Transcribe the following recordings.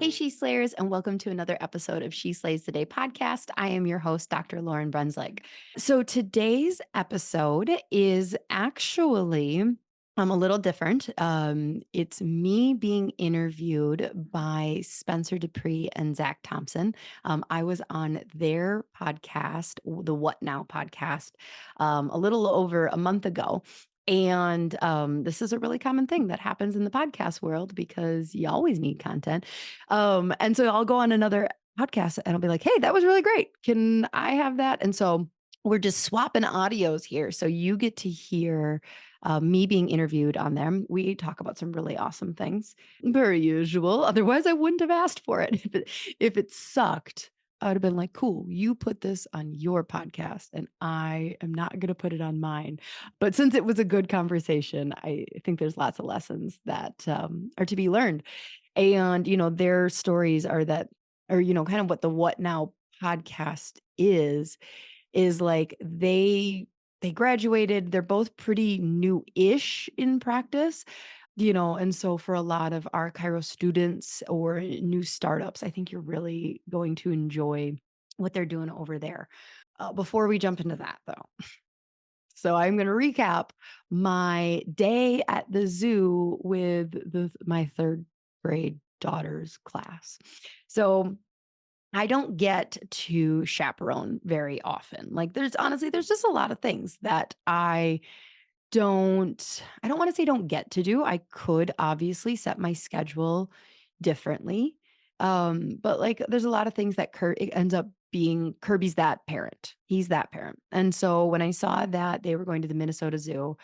Hey, She Slayers, and welcome to another episode of She Slays the Day podcast. I am your host, Dr. Lauryn Brunswick. So today's episode is actually a little different. It's me being interviewed by Spencer Dupré and Zach Thompson. I was on their podcast, the What Now podcast, a little over a month ago. And this is a really common thing that happens in the podcast world because you always need content. And so I'll go on another podcast and I'll be like, hey, that was really great. Can I have that? And so we're just swapping audios here. So you get to hear me being interviewed on them. We talk about some really awesome things, per usual. Otherwise, I wouldn't have asked for it. If it sucked, I would have been like, cool, you put this on your podcast and I am not going to put it on mine. But since it was a good conversation, I think there's lots of lessons that are to be learned. And, their stories are that, or, kind of what the What Now podcast is like they graduated, they're both pretty new-ish in practice, and so for a lot of our Chiro students or new startups, I think you're really going to enjoy what they're doing over there. Before we jump into that, though, so I'm going to recap my day at the zoo with my third grade daughter's class. So I don't get to chaperone very often. Like there's just a lot of things that I don't want to say don't get to do. I could obviously set my schedule differently. But like there's a lot of things that it ends up being Kirby's that parent. He's that parent. And so when I saw that they were going to the Minnesota Zoo,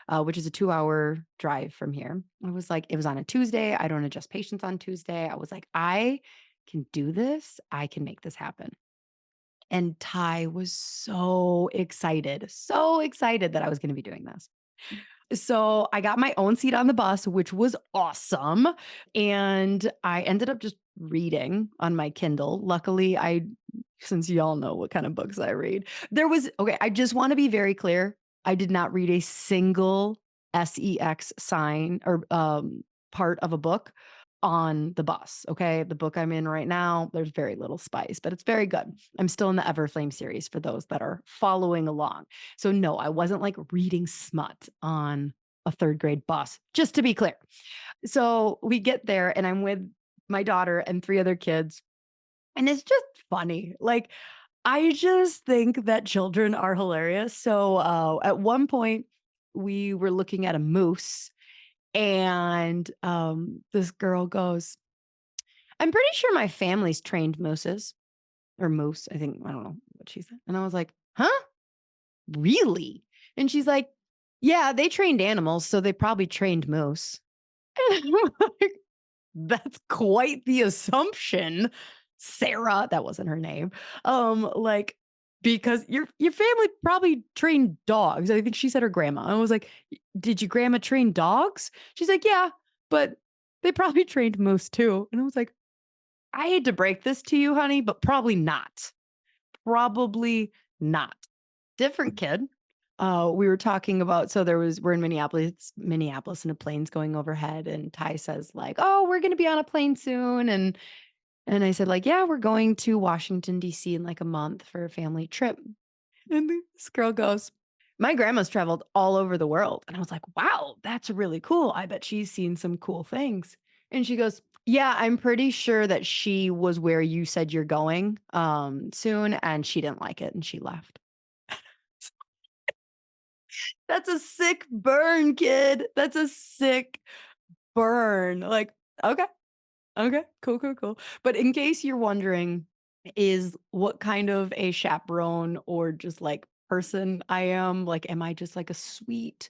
which is a 2-hour drive from here, I was like, it was on a Tuesday. I don't adjust patients on Tuesday. I was like, I can do this. I can make this happen. And Ty was so excited that I was going to be doing this. So I got my own seat on the bus, which was awesome. And I ended up just reading on my Kindle. Luckily, since y'all know what kind of books I read, okay, I just want to be very clear. I did not read a single SEX sign or part of a book on the bus. Okay. The book I'm in right now, there's very little spice, but it's very good. I'm still in the Everflame series for those that are following along. So no, I wasn't like reading smut on a third grade bus, just to be clear. So we get there and I'm with my daughter and 3 other kids. And it's just funny. Like, I just think that children are hilarious. So at one point, we were looking at a moose and this girl goes, I'm pretty sure my family's trained mooses or moose. I think, I don't know what she said. And I was like, huh? Really? And she's like, yeah, they trained animals. So they probably trained moose. And I'm like, that's quite the assumption, Sarah. That wasn't her name. Like, because your family probably trained dogs. I think she said her grandma. I was like, did your grandma train dogs? She's like, yeah, but they probably trained moose too. And I was like, I hate to break this to you, honey, but probably not. Probably not. Different kid. We were talking about, so we're in Minneapolis and a plane's going overhead and Ty says like, oh, we're going to be on a plane soon. And I said like, yeah, we're going to Washington DC in like a month for a family trip. And this girl goes, my grandma's traveled all over the world. And I was like, wow, that's really cool. I bet she's seen some cool things. And she goes, yeah, I'm pretty sure that she was where you said you're going soon and she didn't like it and she left. That's a sick burn, kid. That's a sick burn. Like, okay. Okay. Cool, cool, cool. But in case you're wondering, is what kind of a chaperone or just like person I am, like, am I just like a sweet,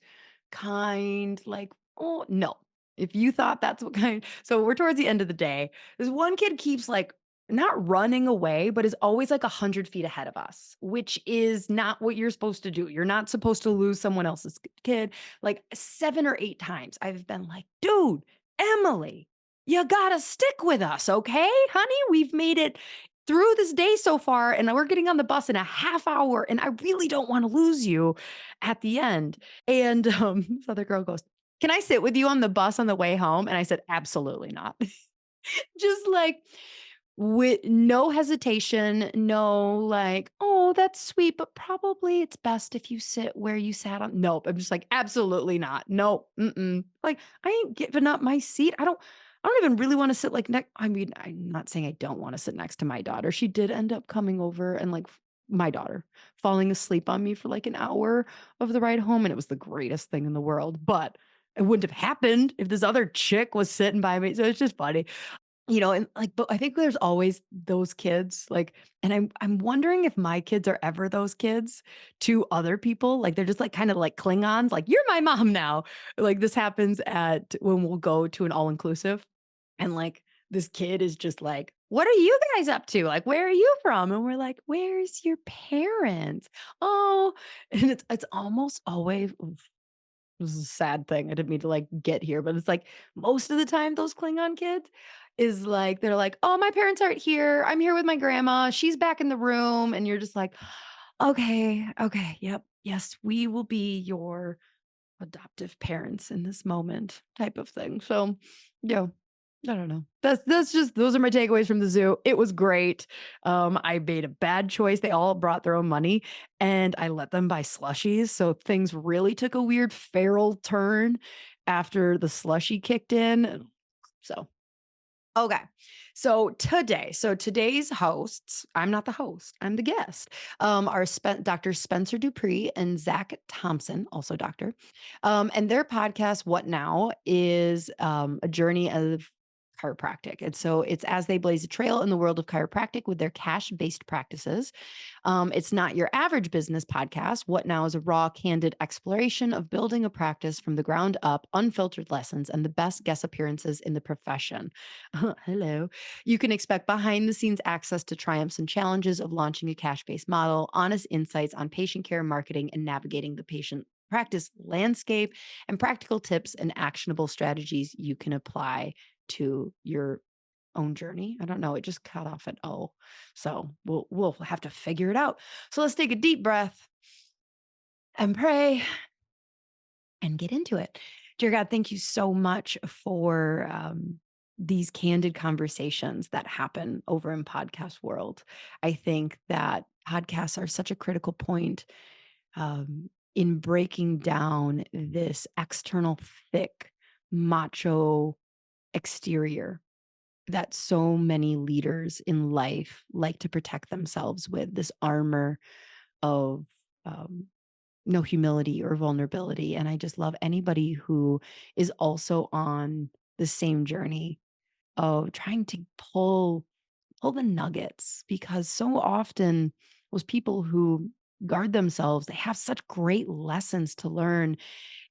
kind, like, oh, no. If you thought that's what kind, so we're towards the end of the day. This one kid keeps like not running away, but is always like 100 feet ahead of us, which is not what you're supposed to do. You're not supposed to lose someone else's kid. Like 7 or 8 times, I've been like, dude, Emily, you gotta stick with us, okay, honey? We've made it through this day so far, and we're getting on the bus in a half hour, and I really don't want to lose you at the end. And this other girl goes, can I sit with you on the bus on the way home? And I said, absolutely not. Just like with no hesitation, no like, oh, that's sweet, but probably it's best if you sit where you sat on. Nope. I'm just like, absolutely not. Nope. Mm-mm. Like, I ain't giving up my seat. I don't even really want to sit like next. I mean, I'm not saying I don't want to sit next to my daughter. She did end up coming over and like my daughter falling asleep on me for like an hour of the ride home. And it was the greatest thing in the world. But it wouldn't have happened if this other chick was sitting by me. So it's just funny. And like, but I think there's always those kids, like, and I'm wondering if my kids are ever those kids to other people. Like they're just like kind of like Klingons, like, you're my mom now. Like this happens at when we'll go to an all-inclusive and like this kid is just like, what are you guys up to? Like, where are you from? And we're like, where's your parents? Oh, and it's almost always this is a sad thing. I didn't mean to like get here, but it's like most of the time those Klingon kids is like they're like, "Oh, my parents aren't here. I'm here with my grandma. She's back in the room." And you're just like, "Okay, okay, yep. Yes, we will be your adoptive parents in this moment," type of thing. So, yeah, I don't know. That's just those are my takeaways from the zoo. It was great. I made a bad choice. They all brought their own money, and I let them buy slushies. So things really took a weird feral turn after the slushie kicked in. So okay. Today's hosts, I'm not the host, I'm the guest, are Dr. Spencer Dupré and Zach Thompson, also doctor. And their podcast, What Now, is a journey of chiropractic. And so it's as they blaze a trail in the world of chiropractic with their cash-based practices. It's not your average business podcast. What Now is a raw, candid exploration of building a practice from the ground up, unfiltered lessons, and the best guest appearances in the profession. Hello. You can expect behind the scenes access to triumphs and challenges of launching a cash based model, honest insights on patient care, marketing, and navigating the patient practice landscape, and practical tips and actionable strategies you can apply to your own journey. I don't know. It just cut off at O. So we'll have to figure it out. So let's take a deep breath and pray and get into it. Dear God, thank you so much for these candid conversations that happen over in podcast world. I think that podcasts are such a critical point in breaking down this external, thick, macho exterior that so many leaders in life like to protect themselves with, this armor of um, no humility or vulnerability. And I just love anybody who is also on the same journey of trying to pull the nuggets, because so often those people who guard themselves, they have such great lessons to learn,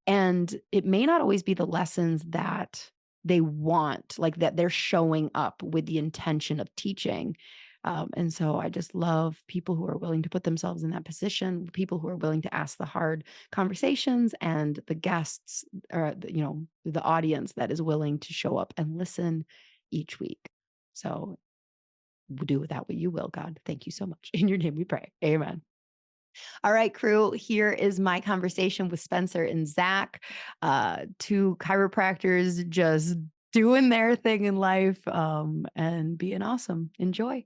and it may not always be the lessons that they want, like that they're showing up with the intention of teaching. And so I just love people who are willing to put themselves in that position, people who are willing to ask the hard conversations, and the guests, or the audience that is willing to show up and listen each week. So do with that what you will, God. Thank you so much. In your name we pray. Amen. All right, crew, here is my conversation with Spencer and Zach, two chiropractors just doing their thing in life and being awesome. Enjoy.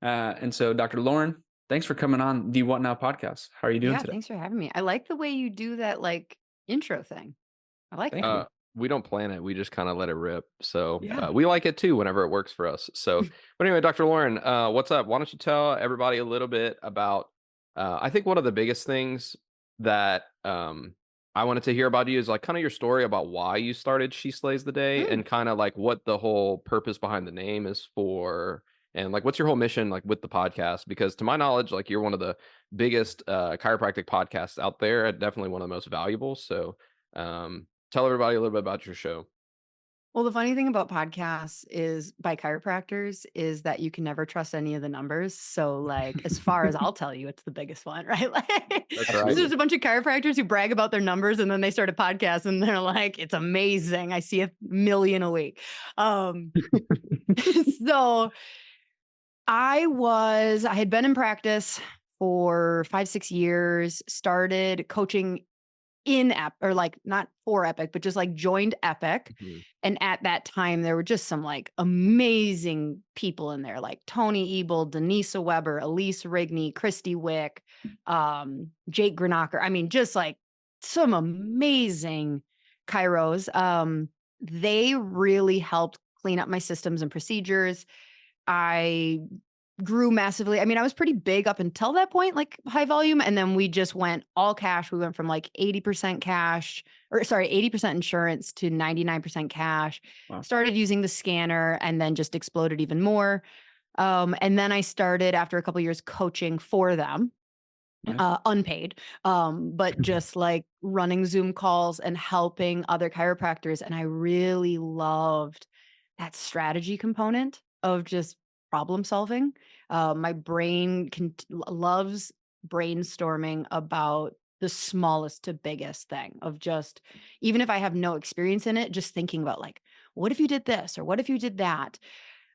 And so, Dr. Lauryn, thanks for coming on the What Now podcast. How are you doing Yeah, today? thanks for having me. I like the way you do that like intro thing. I like Thank that. you. We don't plan it. We just kind of let it rip. So Yeah. we like it too whenever it works for us. So, but anyway, Dr. Lauren, what's up? Why don't you tell everybody a little bit about? I think one of the biggest things that I wanted to hear about you is like kind of your story about why you started She Slays the Day, Mm. and kind of like what the whole purpose behind the name is for, and like what's your whole mission like with the podcast? Because to my knowledge, like you're one of the biggest chiropractic podcasts out there, and definitely one of the most valuable. So. Tell everybody a little bit about your show. Well, the funny thing about podcasts is by chiropractors is that you can never trust any of the numbers. So, like, as far as I'll tell you, it's the biggest one, right? Like, That's right. there's Absolutely. a bunch of chiropractors who brag about their numbers and then they start a podcast and they're like, it's amazing. I see 1 million a week. Um, so I had been in practice for 5, 6 years, started coaching in or like not for Epic, but just like joined Epic. Mhm. And at that time, there were just some like amazing people in there, like Tony Ebel, Denisa Weber, Elise Rigney, Christy Wick, Jake Granocker. I mean, just like some amazing chiros. They really helped clean up my systems and procedures. I grew massively. I mean, I was pretty big up until that point, like high volume. And then we just went all cash. We went from like 80% cash, or sorry, 80% insurance to 99% cash. Wow. Started using the scanner and then just exploded even more. And then I started after a couple of years coaching for them, Nice. unpaid, but just like running Zoom calls and helping other chiropractors. And I really loved that strategy component of just problem solving. My brain loves brainstorming about the smallest to biggest thing of just, even if I have no experience in it, just thinking about like, what if you did this or what if you did that?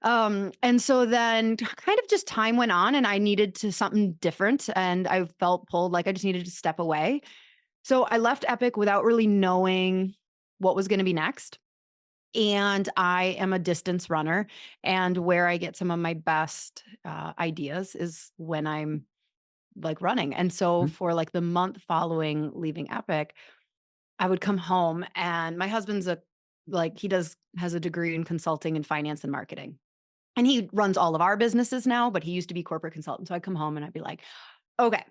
And so then kind of just time went on and I needed to something different and I felt pulled like I just needed to step away. So I left Epic without really knowing what was going to be next. And I am a distance runner. And where I get some of my best ideas is when I'm like running. And so Mhm. for like the month following leaving Epic, I would come home and my husband's has a degree in consulting and finance and marketing. And he runs all of our businesses now, but he used to be corporate consultant. So I'd come home and I'd be like, okay,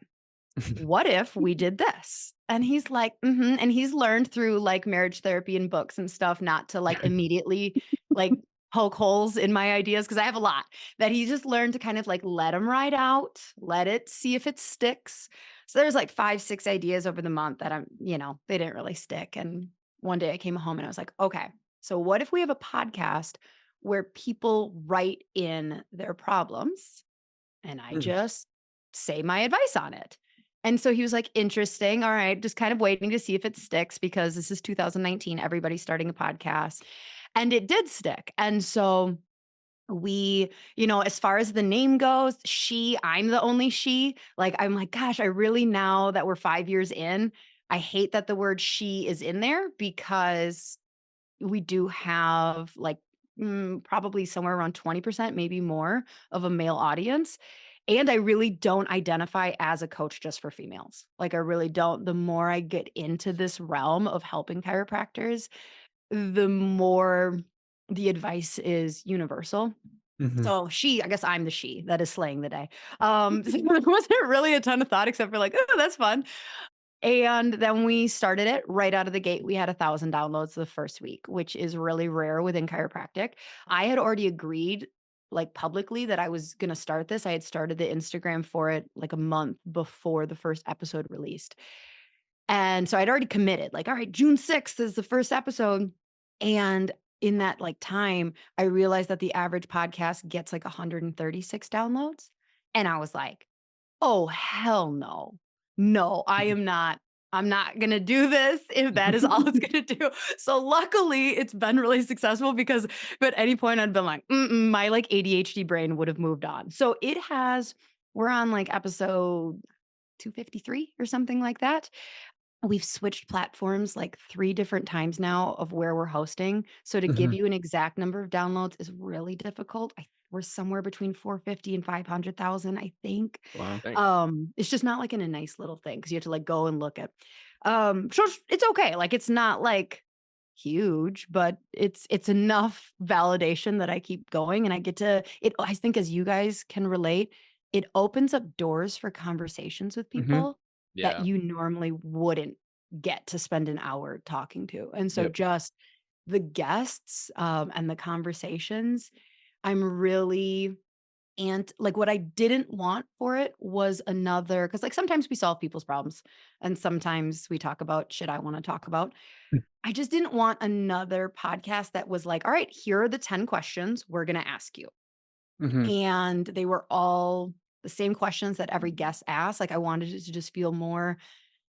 what if we did this? And he's like, mm-hmm. And he's learned through like marriage therapy and books and stuff not to like immediately like poke holes in my ideas because I have a lot that he just learned to kind of like let them ride out, let it see if it sticks. So there's like 5, 6 ideas over the month that they didn't really stick. And one day I came home and I was like, okay, so what if we have a podcast where people write in their problems and I Mm. just say my advice on it. And so he was like, interesting. All right. Just kind of waiting to see if it sticks because this is 2019. Everybody's starting a podcast. And it did stick. And so as far as the name goes, I'm the only she. Like, I'm like, gosh, I really, now that we're 5 years in, I hate that the word she is in there because we do have like probably somewhere around 20%, maybe more of a male audience. And I really don't identify as a coach just for females. Like, I really don't. The more I get into this realm of helping chiropractors, the more the advice is universal. Mhm. So I guess I'm the she that is slaying the day. So there wasn't really a ton of thought except for like, oh, that's fun. And then we started it right out of the gate. We had 1,000 downloads the first week, which is really rare within chiropractic. I had already agreed like publicly that I was going to start this. I had started the Instagram for it like a month before the first episode released. And so I'd already committed like, all right, June 6th is the first episode. And in that like time, I realized that the average podcast gets like 136 downloads. And I was like, oh, hell no. No, I'm not gonna do this if that is all it's gonna do. So luckily, it's been really successful because if at any point I'd been like, my like ADHD brain would have moved on. So we're on like episode 253 or something like that. We've switched platforms like 3 different times now of where we're hosting. So to give Mhm. you an exact number of downloads is really difficult. We're somewhere between 450 and 500,000, I think. Wow. Dang. It's just not like in a nice little thing because you have to like go and look at. So it's okay. Like it's not like huge, but it's enough validation that I keep going and I get to it. I think as you guys can relate, it opens up doors for conversations with Mhm. people that Yeah. you normally wouldn't get to spend an hour talking to. And so Yep. just the guests and the conversations, I'm really and like what I didn't want for it was another because like sometimes we solve people's problems and sometimes we talk about shit I want to talk about. I just didn't want another podcast that was like, all right, here are the 10 questions we're going to ask you. Mhm. And they were all the same questions that every guest asked. Like I wanted it to just feel more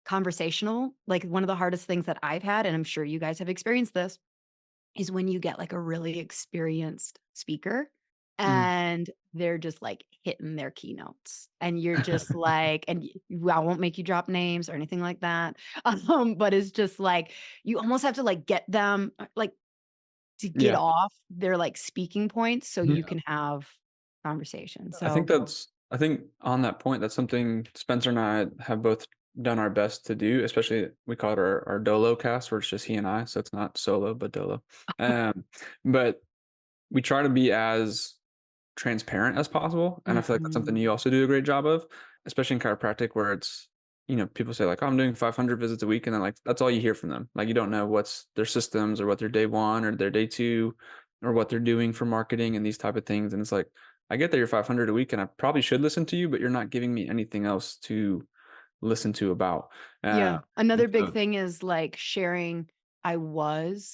conversational. Like one of the hardest things that I've had, and I'm sure you guys have experienced this, is when you get like a really experienced speaker Mhm. and they're just like hitting their keynotes. And you're just like, I won't make you drop names or anything like that. But it's just like, you almost have to like get them like to get Yeah. off their like speaking points so you Mhm. can have conversation. I think So, that's I think on that point, that's something Spencer and I have both done our best to do, especially we call it our Dolo cast where it's just he and I. So it's not solo, but Dolo. Um, but we try to be as transparent as possible. And I feel like that's something mhm. you also do a great job of, especially in chiropractic where it's, people say like, oh, I'm doing 500 visits a week. And then like, that's all you hear from them. Like, you don't know what's their systems or what their day one or their day two or what they're doing for marketing and these type of things. And it's like, I get that you're 500 a week and I probably should listen to you, but you're not giving me anything else to listen to about. Yeah. And Another big so, thing is like sharing.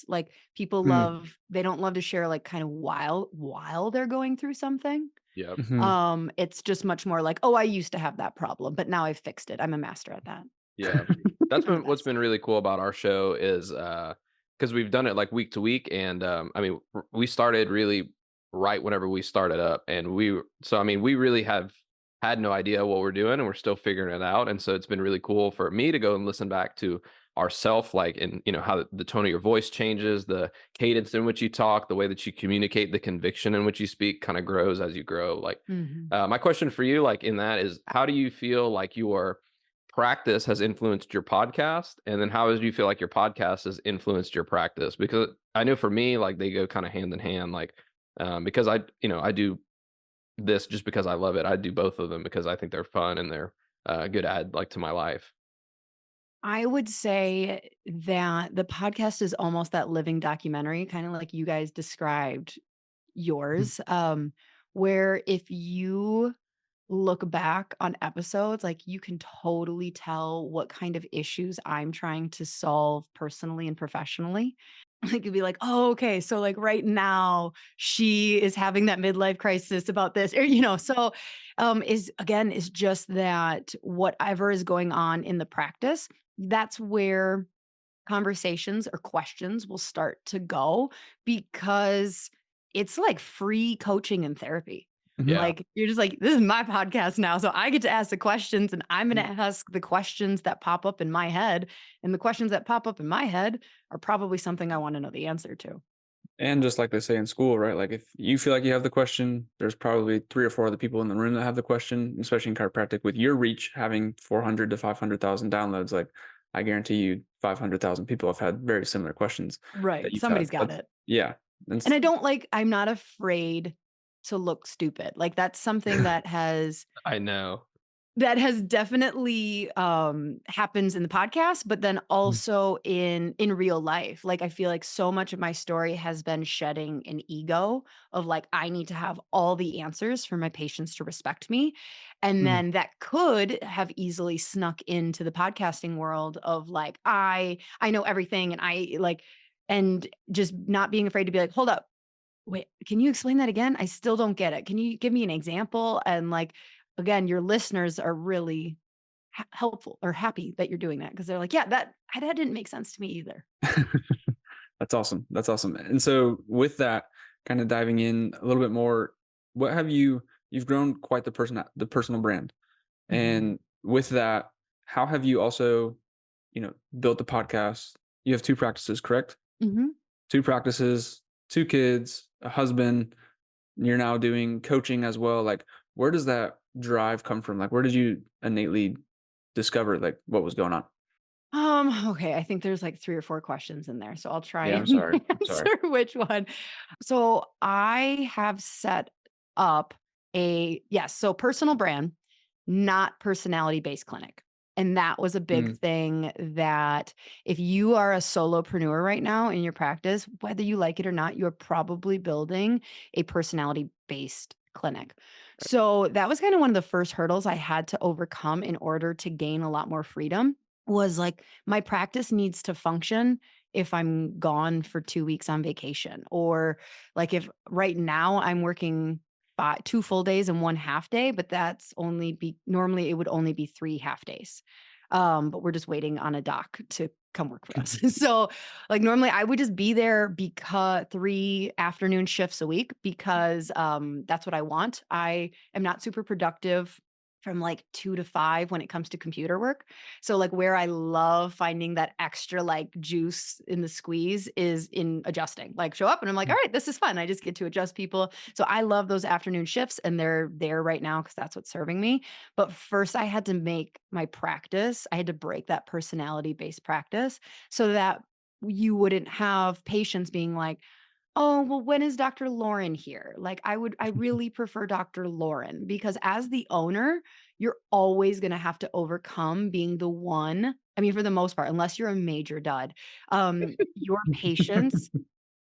Like people mm, they don't love to share like kind of while they're going through something. Yep. mhm, It's just much more like, oh, I used to have that problem, but now I've fixed it. I'm a master at that. Yeah. That's I'm the been what's best. been really cool about our show is because we've done it like week to week, and I mean we started really right whenever we started up, and we really have had no idea what we're doing, and we're still figuring it out, and so it's been really cool for me to go and listen back to ourself, like, and how the tone of your voice changes, the cadence in which you talk, the way that you communicate, the conviction in which you speak kind of grows as you grow. Like, Mhm. my question for you, like in that, is how do you feel like your practice has influenced your podcast? And then how do you feel like your podcast has influenced your practice? Because I know for me, like they go kind of hand in hand, like, because I do this just because I love it. I do both of them because I think they're fun and they're good add like to my life. I would say that the podcast is almost that living documentary, kind of like you guys described mhm, yours, where if you look back on episodes, like you can totally tell what kind of issues I'm trying to solve personally and professionally. Like it'd be like, oh, okay. So like right now she is having that midlife crisis about this, or so is just that whatever is going on in the practice, that's where conversations or questions will start to go because it's like free coaching and therapy. mhm, Yeah. Like, you're just like, "This is my podcast now, so I get to ask the questions, and I'm gonna ask the questions that pop up in my head, and the questions that pop up in my head are probably something I wanna know the answer to." And just like they say in school, right? Like if you feel like you have the question, there's probably three or four other people in the room that have the question, especially in chiropractic with your reach having 400 to 500,000 downloads. Like I guarantee you 500,000 people have had very similar questions that Right, you've somebody's had. got That's, it. yeah. And And I'm not afraid to look stupid. Like, that's something I know. that has definitely, happens in the podcast, but then also in real life. Like, I feel like so much of my story has been shedding an ego of, like, I need to have all the answers for my patients to respect me, and Mhm. then that could have easily snuck into the podcasting world of, like, I know everything, and and just not being afraid to be like, "Hold up. Wait, can you explain that again? I still don't get it. Can you give me an example?" And like, again, your listeners are really helpful or happy that you're doing that because they're like, yeah, that didn't make sense to me either. That's awesome. That's awesome. And so with that, kind of diving in a little bit more, what have you've grown quite the personal brand. Mhm. And with that, how have you also, built the podcast? You have two practices, correct? Mhm. Two practices, two kids, a husband. You're now doing coaching as well. Like, where does that drive come from? Like, where did you innately discover like what was going on? Okay, I think there's like 3 or 4 questions in there, so I'll try Yeah, I'm and sorry. I'm sorry. answer which one. So, I have set up so personal brand, not personality-based clinic. And that was a big Mm, thing that if you are a solopreneur right now in your practice, whether you like it or not, you're probably building a personality-based clinic. So, that was kind of one of the first hurdles I had to overcome in order to gain a lot more freedom was like my practice needs to function if I'm gone for 2 weeks on vacation, or like if right now I'm working 2 full days and 1 half day, but that's only be normally it would only be 3 half days. But we're just waiting on a doc to come work for us. So like normally I would just be there because 3 afternoon shifts a week because that's what I want. I am not super productive from like 2 to 5 when it comes to computer work. So like where I love finding that extra like juice in the squeeze is in adjusting. Like show up and I'm like, all right, this is fun. I just get to adjust people. So I love those afternoon shifts and they're there right now because that's what's serving me. But first, I had to make my practice, I had to break that personality based practice so that you wouldn't have patients being like, oh, well, when is Dr. Lauryn here? Like, I really prefer Dr. Lauryn because as the owner, you're always going to have to overcome being the one. I mean, for the most part, unless you're a major dud, your patients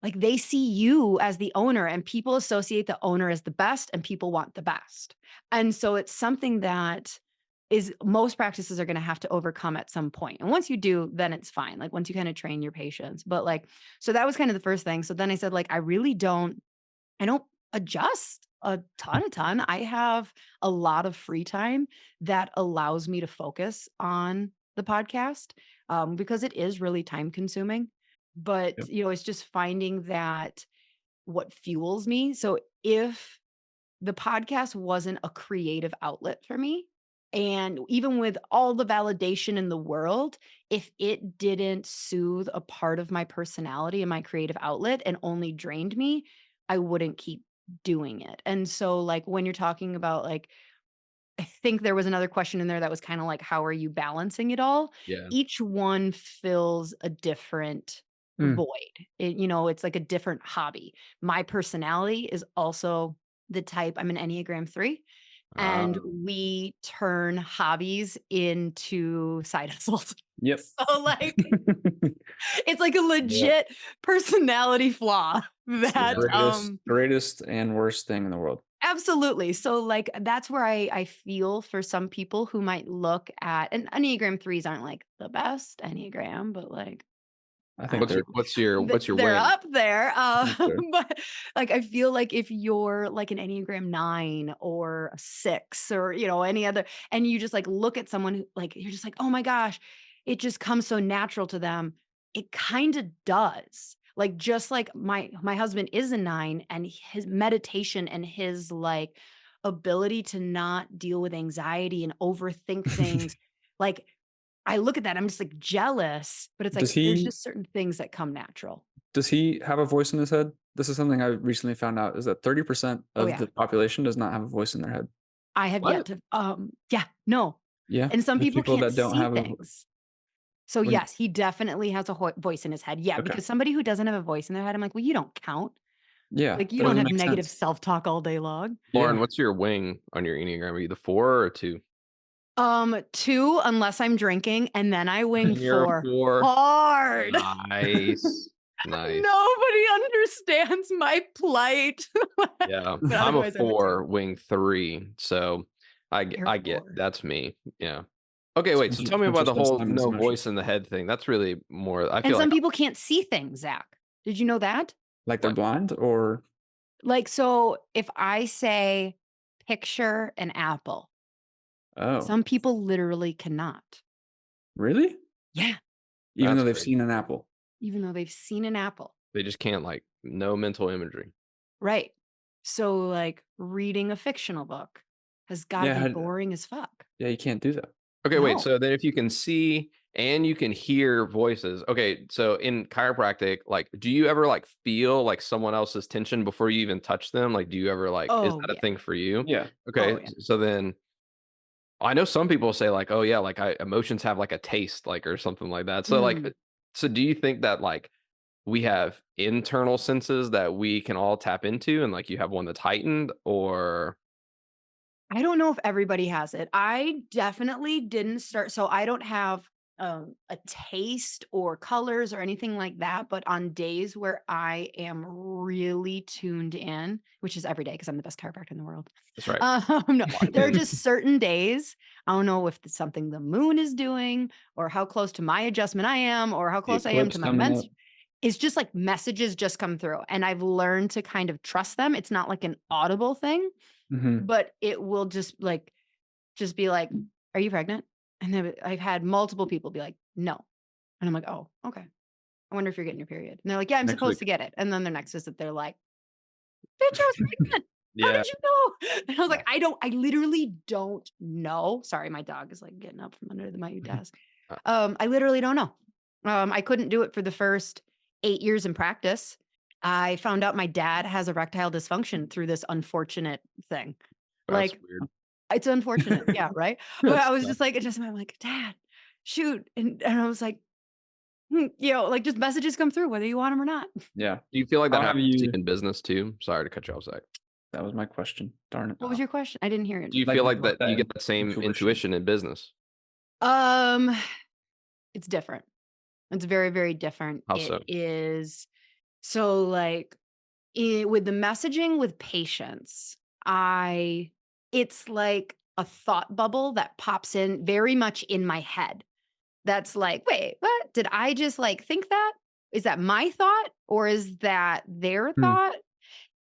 like they see you as the owner and people associate the owner as the best and people want the best. And so it's something that is most practices are going to have to overcome at some point. And once you do, then it's fine. Like once you kind of train your patients. But like, so that was kind of the first thing. So then I said, like, I don't adjust a ton. I have a lot of free time that allows me to focus on the podcast because it is really time consuming. But, Yep. you know, it's just finding that what fuels me. So if the podcast wasn't a creative outlet for me, and even with all the validation in the world, if it didn't soothe a part of my personality and my creative outlet and only drained me, I wouldn't keep doing it. And so, like, when you're talking about, like, I think there was another question in there that was kind of like, how are you balancing it all? Yeah. Each one fills a different Mm. void. It's like a different hobby. My personality is also the type, I'm an Enneagram 3, and Um, we turn hobbies into side hustles. Yep. So like it's like a yeah. legit personality flaw It's the that greatest and worst thing in the world. absolutely. So like that's where I feel for some people who might look at and Enneagram threes aren't like the best Enneagram, but like I I think don't What's know. your what's your They're wing? up there. think they're But like I feel like if you're like an Enneagram 9 or a 6 or any other, and you just like look at someone who like you're just like, oh my gosh, it just comes so natural to them. It kind of does. Like just like my husband is a 9 and his meditation and his like ability to not deal with anxiety and overthink things. Like I look at that, I'm just like jealous, but it's does like there's he just certain things that come natural. does he have a voice in his head? This is something I recently found out is that 30% Oh of yeah. the population does not have a voice in their head. I have yet What? to yeah, no. Yeah. And some There's people people can't that don't see have things. So when yes, he definitely has a voice in his head. Yeah, okay. because somebody who doesn't have a voice in their head, I'm like, well, you don't count. Yeah, Like you that don't doesn't have make negative sense. self-talk all day long. Lauren, Yeah. what's your wing on your Enneagram? Are you the 4 or 2? 2 unless I'm drinking, and then I wing You're a 4 4. hard. Nice. Nice. Nobody understands my plight. Yeah. But I'm a otherwise I'm a 2. 4, wing 3. So You're I get 4. that's me. Yeah. Okay, So wait. So tell me once you about the spend whole time in this no emotion. voice in the head thing. That's really more I And feel like some people can't see things, Zach. Did you know that? Like they're like blind or Like, so if I say picture an apple, oh, some people literally cannot. really? Yeah. Even that's though they've crazy. seen an apple. Even though they've seen an apple. They just can't like no mental imagery. Right. So like reading a fictional book has got to Yeah, be boring as fuck. yeah, you can't do that. Okay, wait. No. So then if you can see and you can hear voices. Okay, so in chiropractic, like do you ever like feel like someone else's tension before you even touch them? Like do you ever like is Oh that a yeah. thing for you? Yeah. Okay, Oh yeah. so then I know some people say like, "Oh yeah, like emotions have like a taste like or something like that." So like Mm. so do you think that like we have internal senses that we can all tap into and like you have one that's heightened or I don't know if everybody has it. I definitely didn't start. So I don't have a taste or colors or anything like that. But on days where I am really tuned in, which is every day because I'm the best chiropractor in the world. that's right. No, A lot of there are days. just certain days. I don't know if it's something the moon is doing or how close to my adjustment I am or how The close I am eclipse to my coming up. it's just like messages just come through and I've learned to kind of trust them. It's not like an audible thing, Mhm. but it will just be like, "Are you pregnant?" And then I've had multiple people be like, "No." And I'm like, oh, okay. I wonder if you're getting your period. And they're like, yeah, I'm Next supposed week. to get it. And then their next visit, they're like, bitch, I was pregnant. How Yeah. did you know? And I was Yeah. like, I literally don't know. Sorry, my dog is like getting up from under my desk. I literally don't know. I couldn't do it for the first 8 years in practice. I found out my dad has erectile dysfunction through this unfortunate thing. That's Like, weird. it's unfortunate. Yeah, right. But That's I was tough. just like, I'm like, Dad, shoot. And I was like, like just messages come through whether you want them or not. Yeah. Do you feel like that How have happens you in business too? Sorry to cut you off, Zach. That was my question. Darn it. What was your question? I didn't hear it. Do you Like feel with like that you get that same intuition. intuition in business? Um, it's different. It's very, very different. How It so? is so like with the messaging with patients, it's like a thought bubble that pops in very much in my head. That's like, wait, what? Did I just like think that? Is that my thought or is that their Hmm. thought?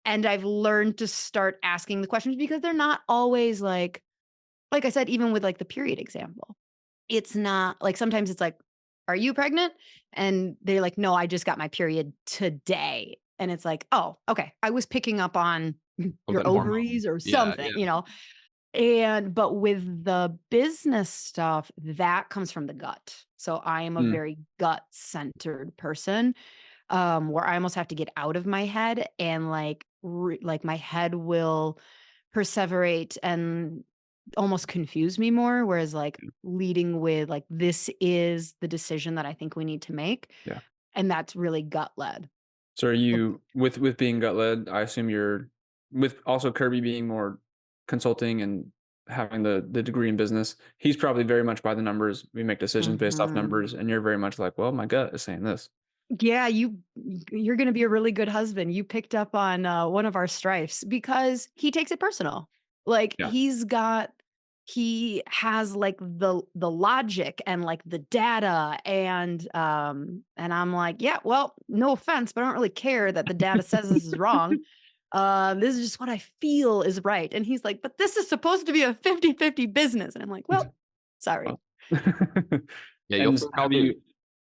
And I've learned to start asking the questions because they're not always like I said, even with like the period example, it's not like sometimes it's like, are you pregnant? And they're like, no, I just got my period today. And it's like, oh, okay. I was picking up on your Something hormonal. ovaries or Yeah, something, yeah. but with the business stuff, that comes from the gut. So I am a Hmm. very gut centered person, where I almost have to get out of my head and like my head will perseverate and almost confuse me more. Whereas like leading with like, this is the decision that I think we need to make. Yeah. And that's really gut led. So are you with being gut led, I assume you're with also Kirby being more consulting and having the degree in business, he's probably very much by the numbers. We make decisions based off Mhm. numbers, and you're very much like, well, my gut is saying this. Yeah, you're gonna be a really good husband. You picked up on, one of our strifes because he takes it personal. Like, Yeah. he has, like, the logic and, like, the data and I'm like, "Yeah, well, no offense, but I don't really care that the data says this is wrong. This is just what I feel is right." And he's like, "But this is supposed to be a 50-50 business." And I'm like, "Well, sorry." Well. Yeah, you'll And think I'll do.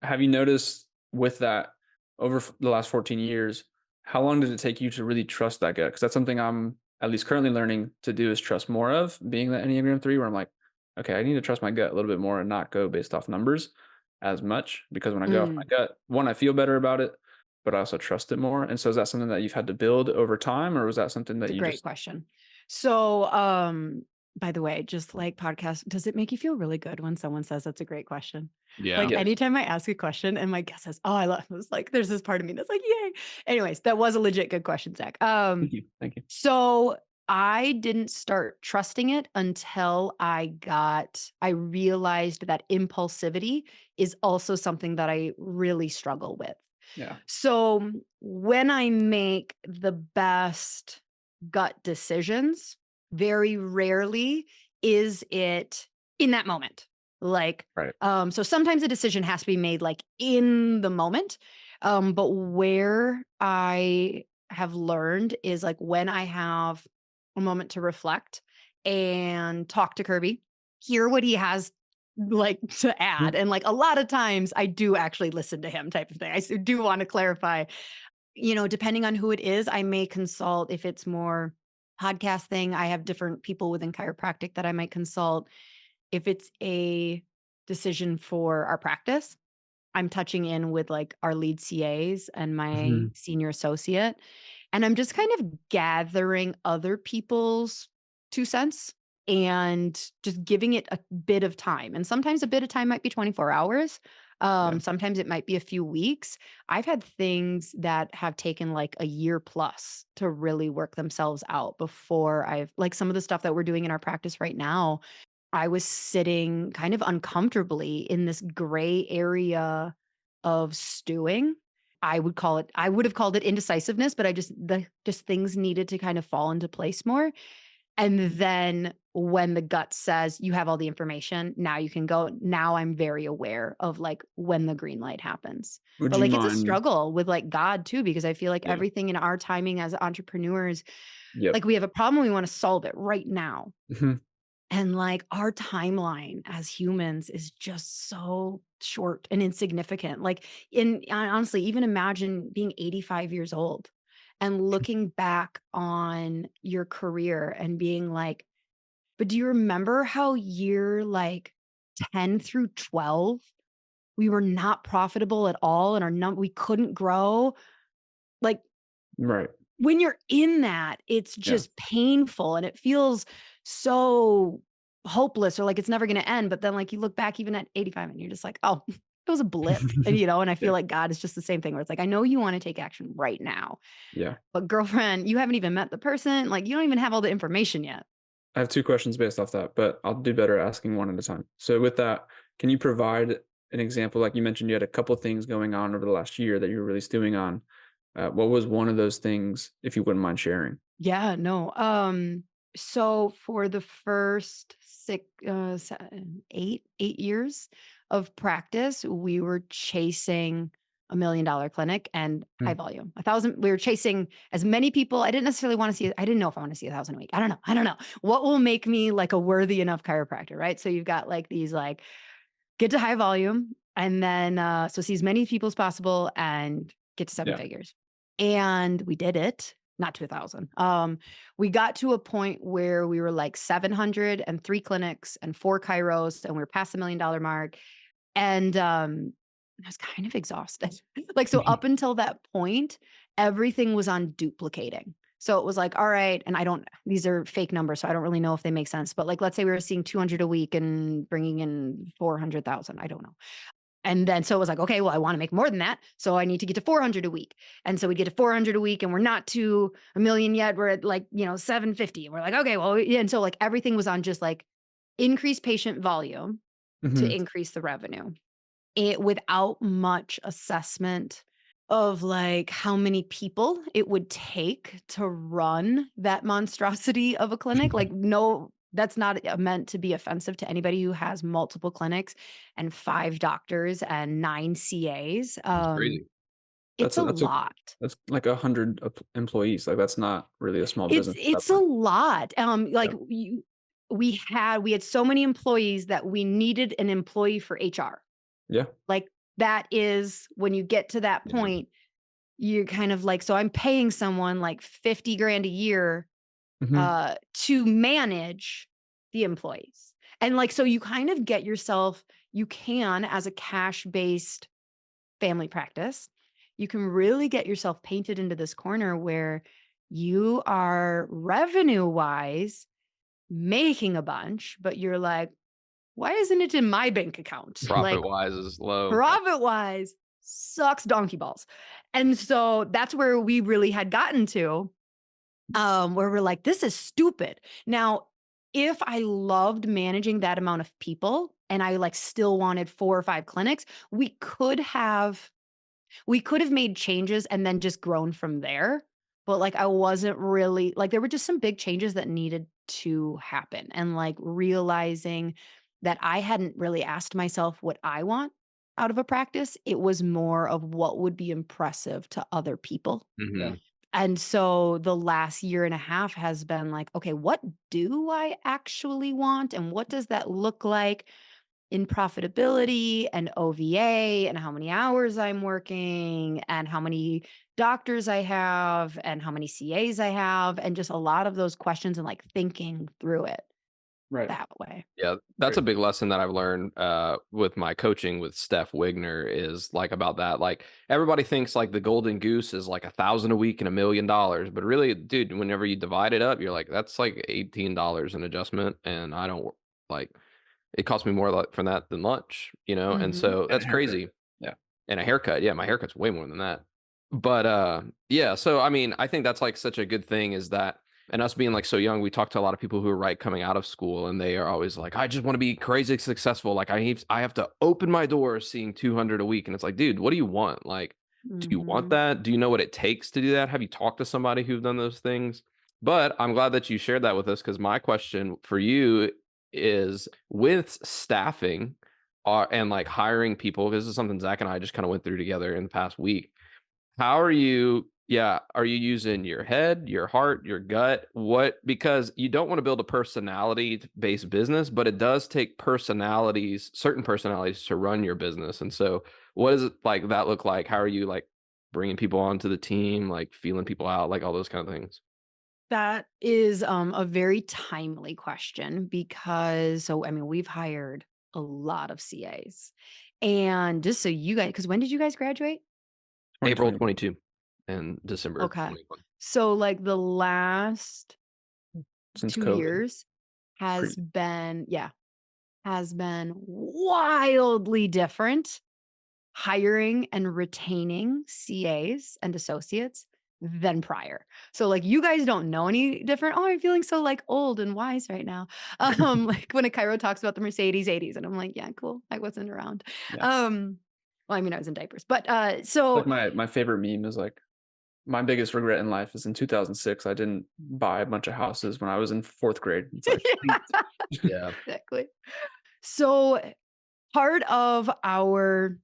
have you noticed with that over the last 14 years, how long did it take you to really trust that gut? Because that's something I'm at least currently learning to do is trust more of being that Enneagram 3, where I'm like, okay, I need to trust my gut a little bit more and not go based off numbers as much. Because when I go off my Mm. gut, one, I feel better about it, but I also trust it more. And so is that something that you've had to build over time, or was that something It's that a you great just question. So, by the way, just like podcast, does it make you feel really good when someone says that's a great question? Yeah. Like yes. anytime I ask a question and my guest says, "Oh, I love," it was like, there's this part of me that's like, "Yay!" Anyways, that was a legit good question, Zach. Thank you. Thank you. So I didn't start trusting it until I realized that impulsivity is also something that I really struggle with. Yeah. So when I make the best gut decisions, very rarely is it in that moment. Like, Right. so sometimes a decision has to be made like in the moment. But where I have learned is like when I have a moment to reflect and talk to Kirby, hear what he has like to add. And like a lot of times I do actually listen to him type of thing. Do want to clarify, depending on who it is, I may consult if it's more podcast thing. I have different people within chiropractic that I might consult. If it's a decision for our practice, I'm touching in with like our lead CAs and my Mhm. senior associate. And I'm just kind of gathering other people's 2 cents and just giving it a bit of time. And sometimes a bit of time might be 24 hours. Yeah. Sometimes it might be a few weeks. I've had things that have taken like a year plus to really work themselves out before I've like some of the stuff that we're doing in our practice right now. I was sitting kind of uncomfortably in this gray area of stewing. I would have called it indecisiveness, but just things needed to kind of fall into place more. And then when the gut says you have all the information, now you can go. Now I'm very aware of like when the green light happens. Would But you like it's a mind? struggle with like God too, because I feel like Yeah. everything in our timing as entrepreneurs, Yep. like we have a problem, we want to solve it right now. Mhm. And like our timeline as humans is just so short and insignificant. Like honestly, even imagine being 85 years old and looking back on your career and being like, but do you remember how year like 10 through 12 we were not profitable at all and we couldn't grow? Like Right. when you're in that, it's Yeah. just painful and it feels so hopeless or like it's never going to end. But then like you look back even at 85 and you're just like, oh, it was a blip. And, and I feel Yeah. like God is just the same thing where it's like, I know you want to take action right now, Yeah. but girlfriend, you haven't even met the person. Like you don't even have all the information yet. I have two questions based off that, but I'll do better asking one at a time. So with that, can you provide an example? Like you mentioned, you had a couple things going on over the last year that you were really stewing on. What was one of those things, if you wouldn't mind sharing? Yeah, no. So for the first 8 years of practice, we were chasing $1 million clinic and high Mm. volume. 1,000. We were chasing as many people. I didn't necessarily want to see. I didn't know if I want to see 1,000 a week. I don't know. I don't know what will make me like a worthy enough chiropractor, right? So you've got like these like get to high volume and then so see as many people as possible and get to seven Yeah. figures. And we did it, not to 1,000. We got to a point where we were like 703 clinics and 4 chiros, and we were past the $1 million mark. And I was kind of exhausted. Like, so up until that point, everything was on duplicating. So it was like, all right, and these are fake numbers, so I don't really know if they make sense. But like, let's say we were seeing 200 a week and bringing in 400,000. I don't know. And then so it was like, okay, well, I want to make more than that. So I need to get to 400 a week. And so we get to 400 a week and we're not to 1 million yet. We're at like, 750. And we're like, okay, well, yeah. And so like everything was on just like increase patient volume to Hmm. increase the revenue. It without much assessment of like how many people it would take to run that monstrosity of a clinic. Like, no, that's not meant to be offensive to anybody who has multiple clinics and 5 doctors and 9 CAs. It's crazy. It's a That's lot. like 100 employees. Like that's not really a small It's business at that it's a point. lot. Yeah. Like we had so many employees that we needed an employee for HR. Yeah. Like that is when you get to that Yeah. point, you're kind of like, so I'm paying someone like 50 grand a year Hmm. to manage the employees. And like, so you kind of get yourself, you can, as a cash-based family practice, you can really get yourself painted into this corner where you are revenue-wise making a bunch, but you're like, why isn't it in my bank account? Profit Like wise is low. profit wise sucks donkey balls. And so that's where we really had gotten to, where we're like, this is stupid. Now, if I loved managing that amount of people and I like still wanted 4 or 5 clinics, we could have made changes and then just grown from there. But like, I wasn't really like, there were just some big changes that needed to happen. And like realizing that I hadn't really asked myself what I want out of a practice. It was more of what would be impressive to other people. Yeah. Mhm. And so the last year and a half has been like, okay, what do I actually want? And what does that look like in profitability and OVA and how many hours I'm working and how many doctors I have and how many CAs I have and just a lot of those questions and like thinking through it Right. that way. Yeah, that's Right. a big lesson that I've learned with my coaching with Steph Wigner is like about that. Like everybody thinks like the golden goose is like 1,000 a week and $1 million, but really, dude, whenever you divide it up, you're like, that's like $18 an adjustment, and I don't like it cost me more like from that than lunch, and Mhm. so And a that's haircut. crazy. Yeah. And a haircut, yeah, my haircut's way more than that. But yeah, so I mean, I think that's like such a good thing is that and us being like so young, we talk to a lot of people who are right coming out of school and they are always like, I just want to be crazy successful. Like I have to open my doors seeing 200 a week. And it's like, dude, what do you want? Like, do you want Mhm. that? Do you know what it takes to do that? Have you talked to somebody who've done those things? But I'm glad that you shared that with us because my question for you is with staffing and like hiring people, because this is something Zach and I just kind of went through together in the past week. How are you Yeah. Are you using your head, your heart, your gut? Because you don't want to build a personality-based business, but it does take certain personalities to run your business. And so what does it like that look like? How are you like bringing people onto the team, like feeling people out, like all those kind of things? That is a very timely question because I mean, we've hired a lot of CAs. And just so you guys, because when did you guys graduate? April 2020 22 and December Okay. 21. So like the last since COVID. 2 years has Crazy. been, yeah, has been wildly different hiring and retaining CAs and associates than prior. So like you guys don't know any different. Oh, I'm feeling so like old and wise right now. Like when a Cairo talks about the Mercedes 80s and I'm like, yeah, cool. I wasn't around. Yeah. Well, I mean, I was in diapers, but Like so my favorite meme is like, my biggest regret in life is in 2006, I didn't buy a bunch of houses when I was in 4th grade. It's like, Yeah. exactly. So part of our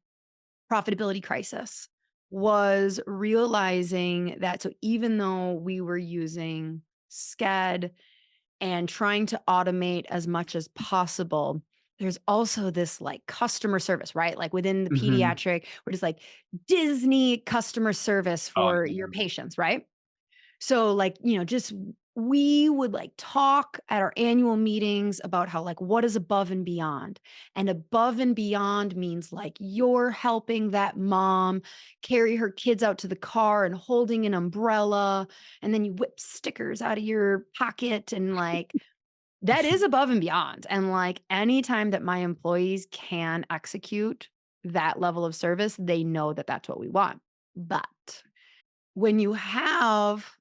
profitability crisis was realizing that so even though we were using SCAD and trying to automate as much as possible, there's also this like customer service, right? Like within the Mhm. pediatric, we're just like Disney customer service Oh, for your man. patients, right? So like, just we would like talk at our annual meetings about how like what is above and beyond. And above and beyond means like you're helping that mom carry her kids out to the car and holding an umbrella and then you whip stickers out of your pocket and like that is above and beyond. And like anytime that my employees can execute that level of service, they know that that's what we want. But when you have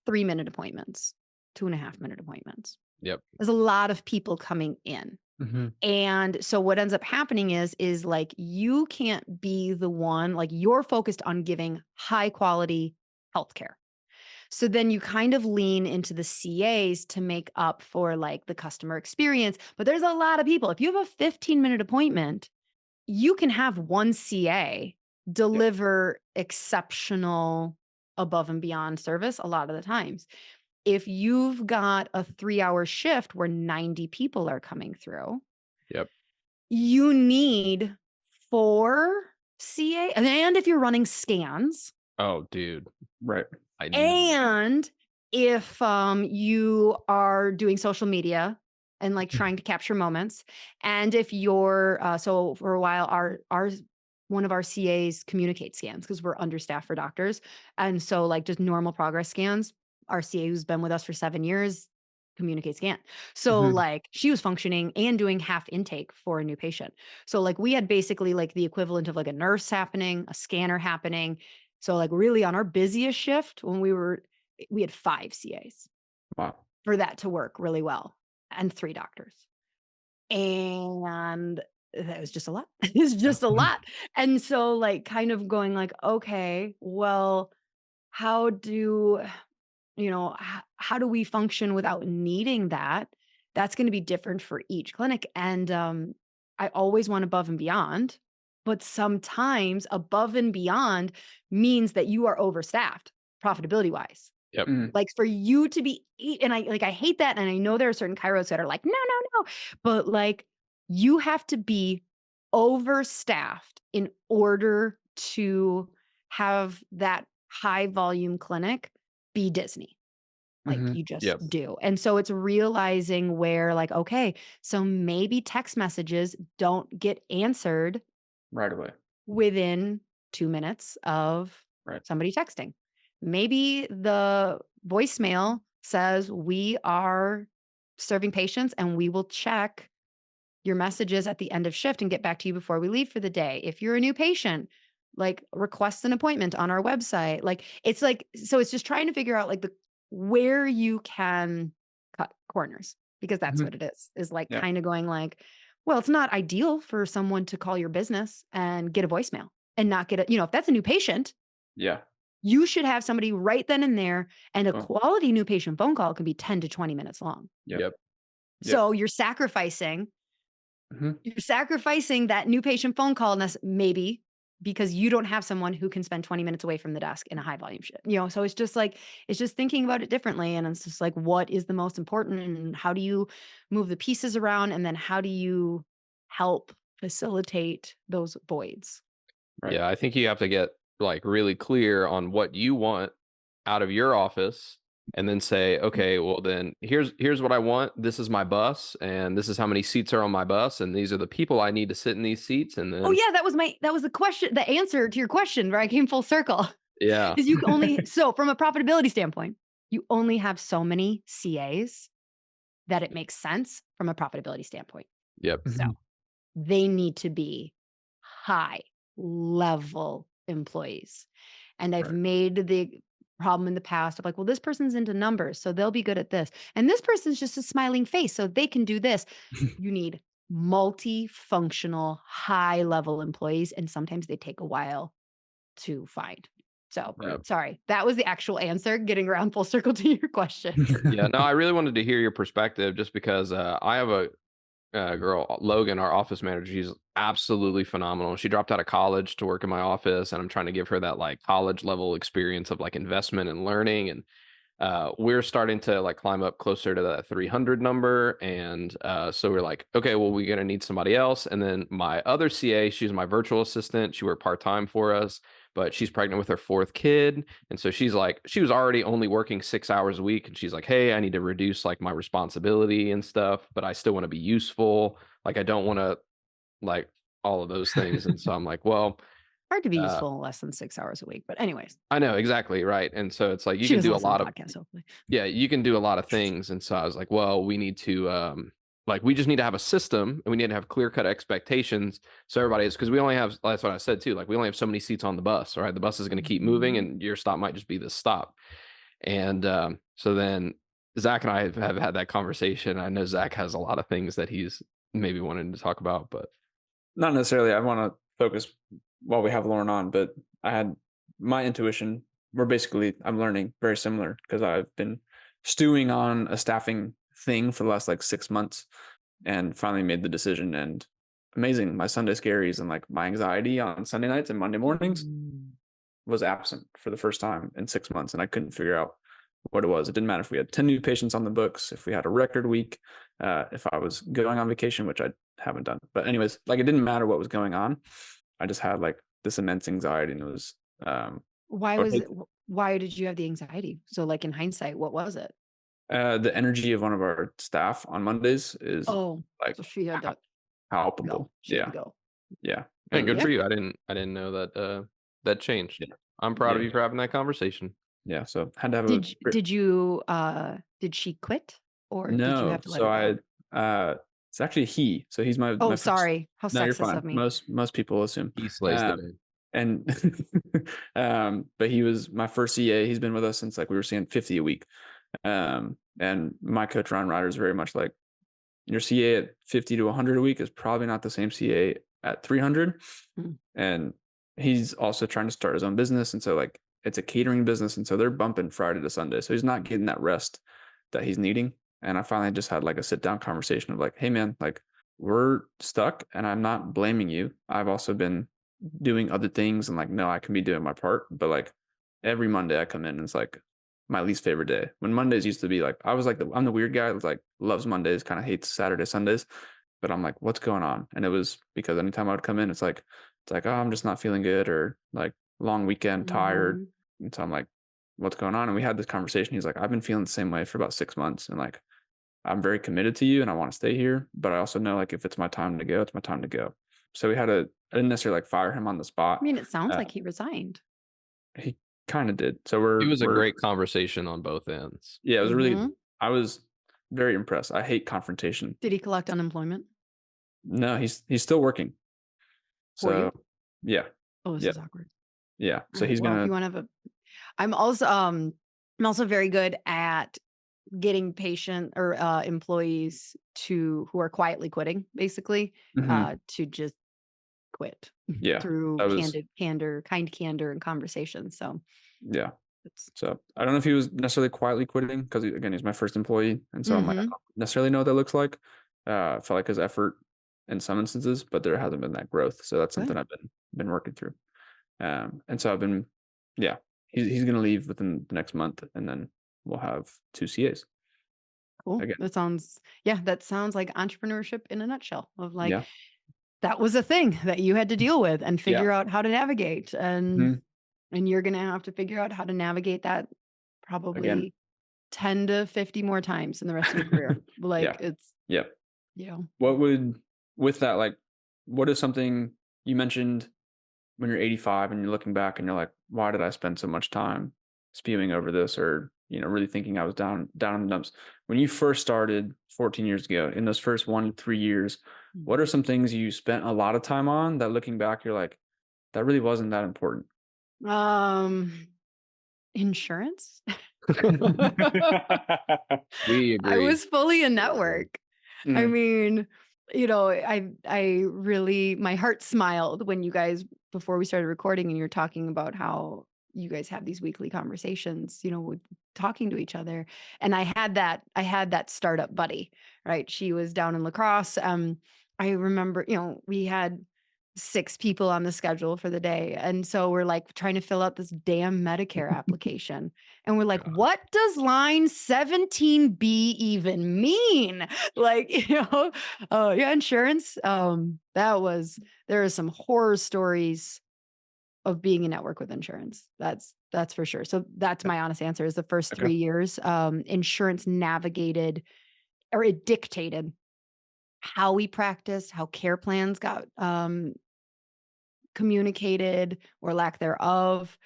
3-minute appointments, 2.5-minute appointments, Yep. there's a lot of people coming in. Mhm. And so what ends up happening is like you can't be the one, like you're focused on giving high quality healthcare. So then you kind of lean into the CAs to make up for like the customer experience. But there's a lot of people. If you have a 15-minute appointment, you can have one CA Yep. deliver exceptional above and beyond service a lot of the times. If you've got a 3-hour shift where 90 people are coming through, Yep. you need 4 CA. And if you're running scans, Oh, dude. Right. I know. and if you are doing social media and like trying to capture moments, and if you're so for a while, our one of our CAs communicate scans because we're understaffed for doctors, and so like just normal progress scans. Our CA who's been with us for 7 years communicate scan. So Mhm. like she was functioning and doing half intake for a new patient. So like we had basically like the equivalent of like a nurse happening, a scanner happening. So like really on our busiest shift when we had 5 CAs Wow. for that to work really well and 3 doctors. And that was just a lot. It's just a lot. And so like kind of going like, okay, well, how do how do we function without needing that? That's going to be different for each clinic. And I always want above and beyond, but sometimes above and beyond means that you are overstaffed profitability wise. Yep. Mm. Like for you to be, and I hate that. And I know there are certain chiros that are like, no, no, no. But like you have to be overstaffed in order to have that high volume clinic be Disney. Like Mhm. you just Yep. do. And so it's realizing where like, okay, so maybe text messages don't get answered Right away. within 2 minutes of Right. somebody texting. Maybe the voicemail says we are serving patients and we will check your messages at the end of shift and get back to you before we leave for the day. If you're a new patient, like request an appointment on our website. Like so it's just trying to figure out like the where you can cut corners because that's Mhm. what it is like Yeah. kind of going like, well, it's not ideal for someone to call your business and get a voicemail and not get if that's a new patient, Yeah. you should have somebody right then and there. And a Well, quality new patient phone call can be 10 to 20 minutes long. yep. Yep. Yep. So Mhm. you're sacrificing that new patient phone call maybe because you don't have someone who can spend 20 minutes away from the desk in a high volume shift. So it's just like, it's just thinking about it differently. And it's just like, what is the most important and how do you move the pieces around? And then how do you help facilitate those voids? Right. Yeah, I think you have to get like really clear on what you want out of your office and then say, okay, well then here's what I want. This is my bus and this is how many seats are on my bus and these are the people I need to sit in these seats. And Oh then yeah, that was the question, the answer to your question where I came full circle. yeah. Is you can only, so from a profitability standpoint, you only have so many CAs that it makes sense from a profitability standpoint. Yep. So they need to be high level employees. And I've Right. made the problem in the past of like, well, this person's into numbers, so they'll be good at this. And this person's just a smiling face, so they can do this. You need multifunctional, high level employees. And sometimes they take a while to find. So Yeah. sorry, that was the actual answer, getting around full circle to your question. Yeah. No, I really wanted to hear your perspective just because I have a girl, Logan, our office manager. She's absolutely phenomenal. She dropped out of college to work in my office, and I'm trying to give her that like college level experience of like investment and learning. And we're starting to like climb up closer to that 300 number. And so we're like, okay, well, we're going to need somebody else. And then my other CA, she's my virtual assistant. She worked part-time for us, but she's pregnant with her fourth kid. And so she's like, she was already only working 6 hours a week. And she's like, hey, I need to reduce like my responsibility and stuff, but I still want to be useful. Like, I don't want to like all of those things. And so I'm like, well, Hard to be uh, useful in less than 6 hours a week. But anyways, I know exactly. Right. And so it's like, you she can doesn't do a listen to lot the of, podcast, hopefully. yeah, you can do a lot of things. And so I was like, well, we need to like we just need to have a system and we need to have clear cut expectations. So everybody is because we only have that's what I said too. Like we only have so many seats on the bus, right? The bus is going to keep moving and your stop might just be this stop. And so then Zach and I have had that conversation. I know Zach has a lot of things that he's maybe wanting to talk about, but Not necessarily. I want to focus while we have Lauren on, but I had my intuition. I'm learning very similar because I've been stewing on a staffing thing for the last like 6 months and finally made the decision. And amazing, my Sunday scaries and like my anxiety on Sunday nights and Monday mornings was absent for the first time in 6 months. And I couldn't figure out what it was. It didn't matter if we had 10 new patients on the books, if we had a record week, if I was going on vacation, which I haven't done. But anyways, like it didn't matter what was going on. I just had like this immense anxiety, and it was Why did you have the anxiety? So like in hindsight, what was it? the energy of one of our staff on Mondays is like So she had to palpable. go. She had to go. Yeah. hey, And good for you. I didn't know that that changed. Yeah. I'm proud of Yeah. you for having that conversation. yeah, so had to have Did she quit or did you no. have to let So her go? it's actually he. So he's my Oh, my first, sorry. How no, you're sexist fine. of me. Most people assume. He slays the Um, name. and but he was my first CA. He's been with us since like we were seeing 50 a week. And my coach Ron Ryder is very much like your CA at 50 to 100 a week is probably not the same CA at 300. And he's also trying to start his own business, and so like it's a catering business, and so they're bumping Friday to Sunday, so he's not getting that rest that he's needing. And I finally just had like a sit down conversation of like, hey man, like we're stuck and I'm not blaming you. I've also been doing other things and like, no, I can be doing my part. But like every Monday I come in and it's like my least favorite day. When Mondays used to be like, I was like, I'm the weird guy who's like loves Mondays, kind of hates Saturday, Sundays. But I'm like, what's going on? And it was because anytime I would come in, it's like, oh, I'm just not feeling good, or like long weekend, tired. And so I'm like, what's going on? And we had this conversation. He's like, I've been feeling the same way for about 6 months. And like, I'm very committed to you and I want to stay here. But I also know like if it's my time to go, it's my time to go. So I didn't necessarily like fire him on the spot. I mean, it sounds like he resigned. He kind of did. So It was a great conversation on both ends. Yeah, it was really, I was very impressed. I hate confrontation. Did he collect unemployment? No, he's still working. For So you? yeah. Oh, this is awkward. Yeah. So Alright, he's well, if gonna you want to have I'm also very good at getting patient or employees who are quietly quitting, basically, to just quit yeah. through That was kind candor and conversation. So yeah. So I don't know if he was necessarily quietly quitting because again, he's my first employee, and so I'm like, I don't necessarily know what that looks like. I felt like his effort in some instances, but there hasn't been that growth. So that's something I've been working through. And so I've been, yeah, he's going to leave within the next month, and then we'll have 2 CAs Cool. again. That sounds like entrepreneurship in a nutshell of like, Yeah. that was a thing that you had to deal with and Yeah. figure out how to navigate. Mhm. And you're going to have to figure out how to navigate that Again. probably 10 to 50 more times in the rest of your career. Like Yeah. it's, Yeah. you know, What would, with that, like, what is something you mentioned when you're 85 and you're looking back and you're like, why did I spend so much time spewing over this, or, really thinking I was down in the dumps? When you first started 14 years ago, in those first 1 to 3 years, what are some things you spent a lot of time on that looking back, you're like, that really wasn't that important? insurance. We I agree. was fully a We agree. network. I Mm, mean, I really, my heart smiled when you guys, before we started recording, and you're talking about how you guys have these weekly conversations, with talking to each other. And I had that startup buddy, right? She was down in La Crosse. I remember, we had 6 people on the schedule for the day. And so we're like trying to fill out this damn Medicare application. And we're like, God. what does line 17B even mean? Like, oh yeah, insurance. There are some horror stories of being a network with insurance. That's for sure. So that's my honest answer is the first okay. 3 years, insurance navigated, or it dictated how we practiced, how care plans got communicated or lack thereof.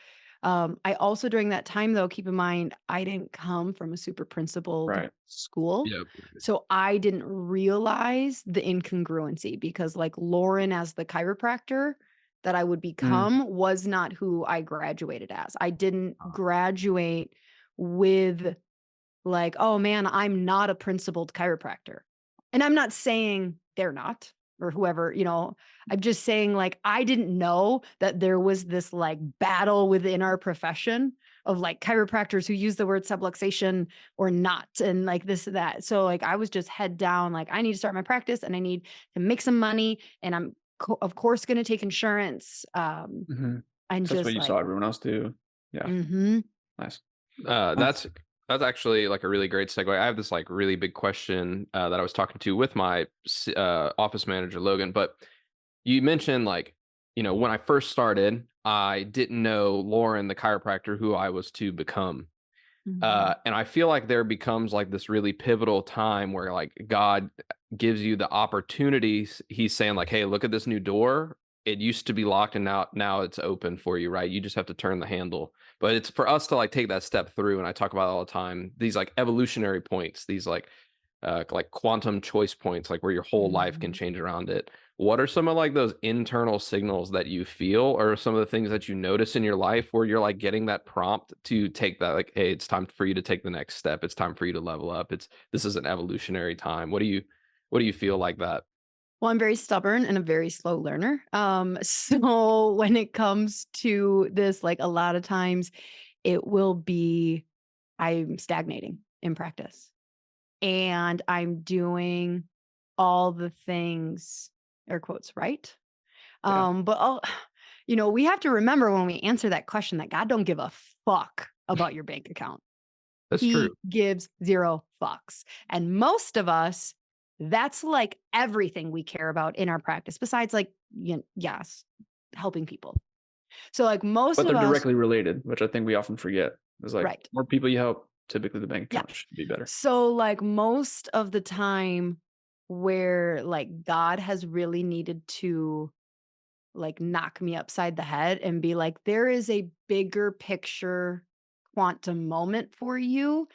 I also, during that time, though, keep in mind, I didn't come from a super principled Right. school. Yep. So I didn't realize the incongruency because, like, Lauryn as the chiropractor that I would Mm, become was not who I graduated as. I didn't graduate with, like, oh man, I'm not a principled chiropractor. And I'm not saying they're not, or whoever, I'm just saying, like, I didn't know that there was this like battle within our profession of like chiropractors who use the word subluxation or not, and like this, that. So like I was just head down, like I need to start my practice and I need to make some money. And I'm of course going to take insurance. hmm And That's what just you saw like, everyone else do. Yeah. mm-hmm. Nice. Uh, That's actually like a really great segue. I have this like really big question that I was talking to with my office manager Logan. But you mentioned like, when I first started, I didn't know Lauren, the chiropractor, who I was to become. Mm-hmm. And I feel like there becomes like this really pivotal time where like God gives you the opportunities. He's saying like, hey, look at this new door. It used to be locked and now it's open for you, right? You just have to turn the handle. But it's for us to like take that step through. And I talk about it all the time, these like evolutionary points, these like quantum choice points, like where your whole life can Mm-hmm. change around it. What are some of like those internal signals that you feel, or some of the things that you notice in your life where you're like getting that prompt to take that, like, hey, it's time for you to take the next step. It's time for you to level up. This is an evolutionary time. What do you feel like that? Well, I'm very stubborn and a very slow learner. So when it comes to this, like a lot of times it will be I'm stagnating in practice and I'm doing all the things, air quotes, right? yeah. But we have to remember when we answer that question that God don't give a fuck about your bank account. That's true. He gives 0 fucks. And most of us, that's like everything we care about in our practice, besides like, yes, helping people. So like most But of they're us, directly related, which I think we often forget. It's like, right. more people you help, typically the bank Yeah. account should be better. So like most of the time where like God has really needed to like knock me upside the head and be like, there is a bigger picture quantum moment for you.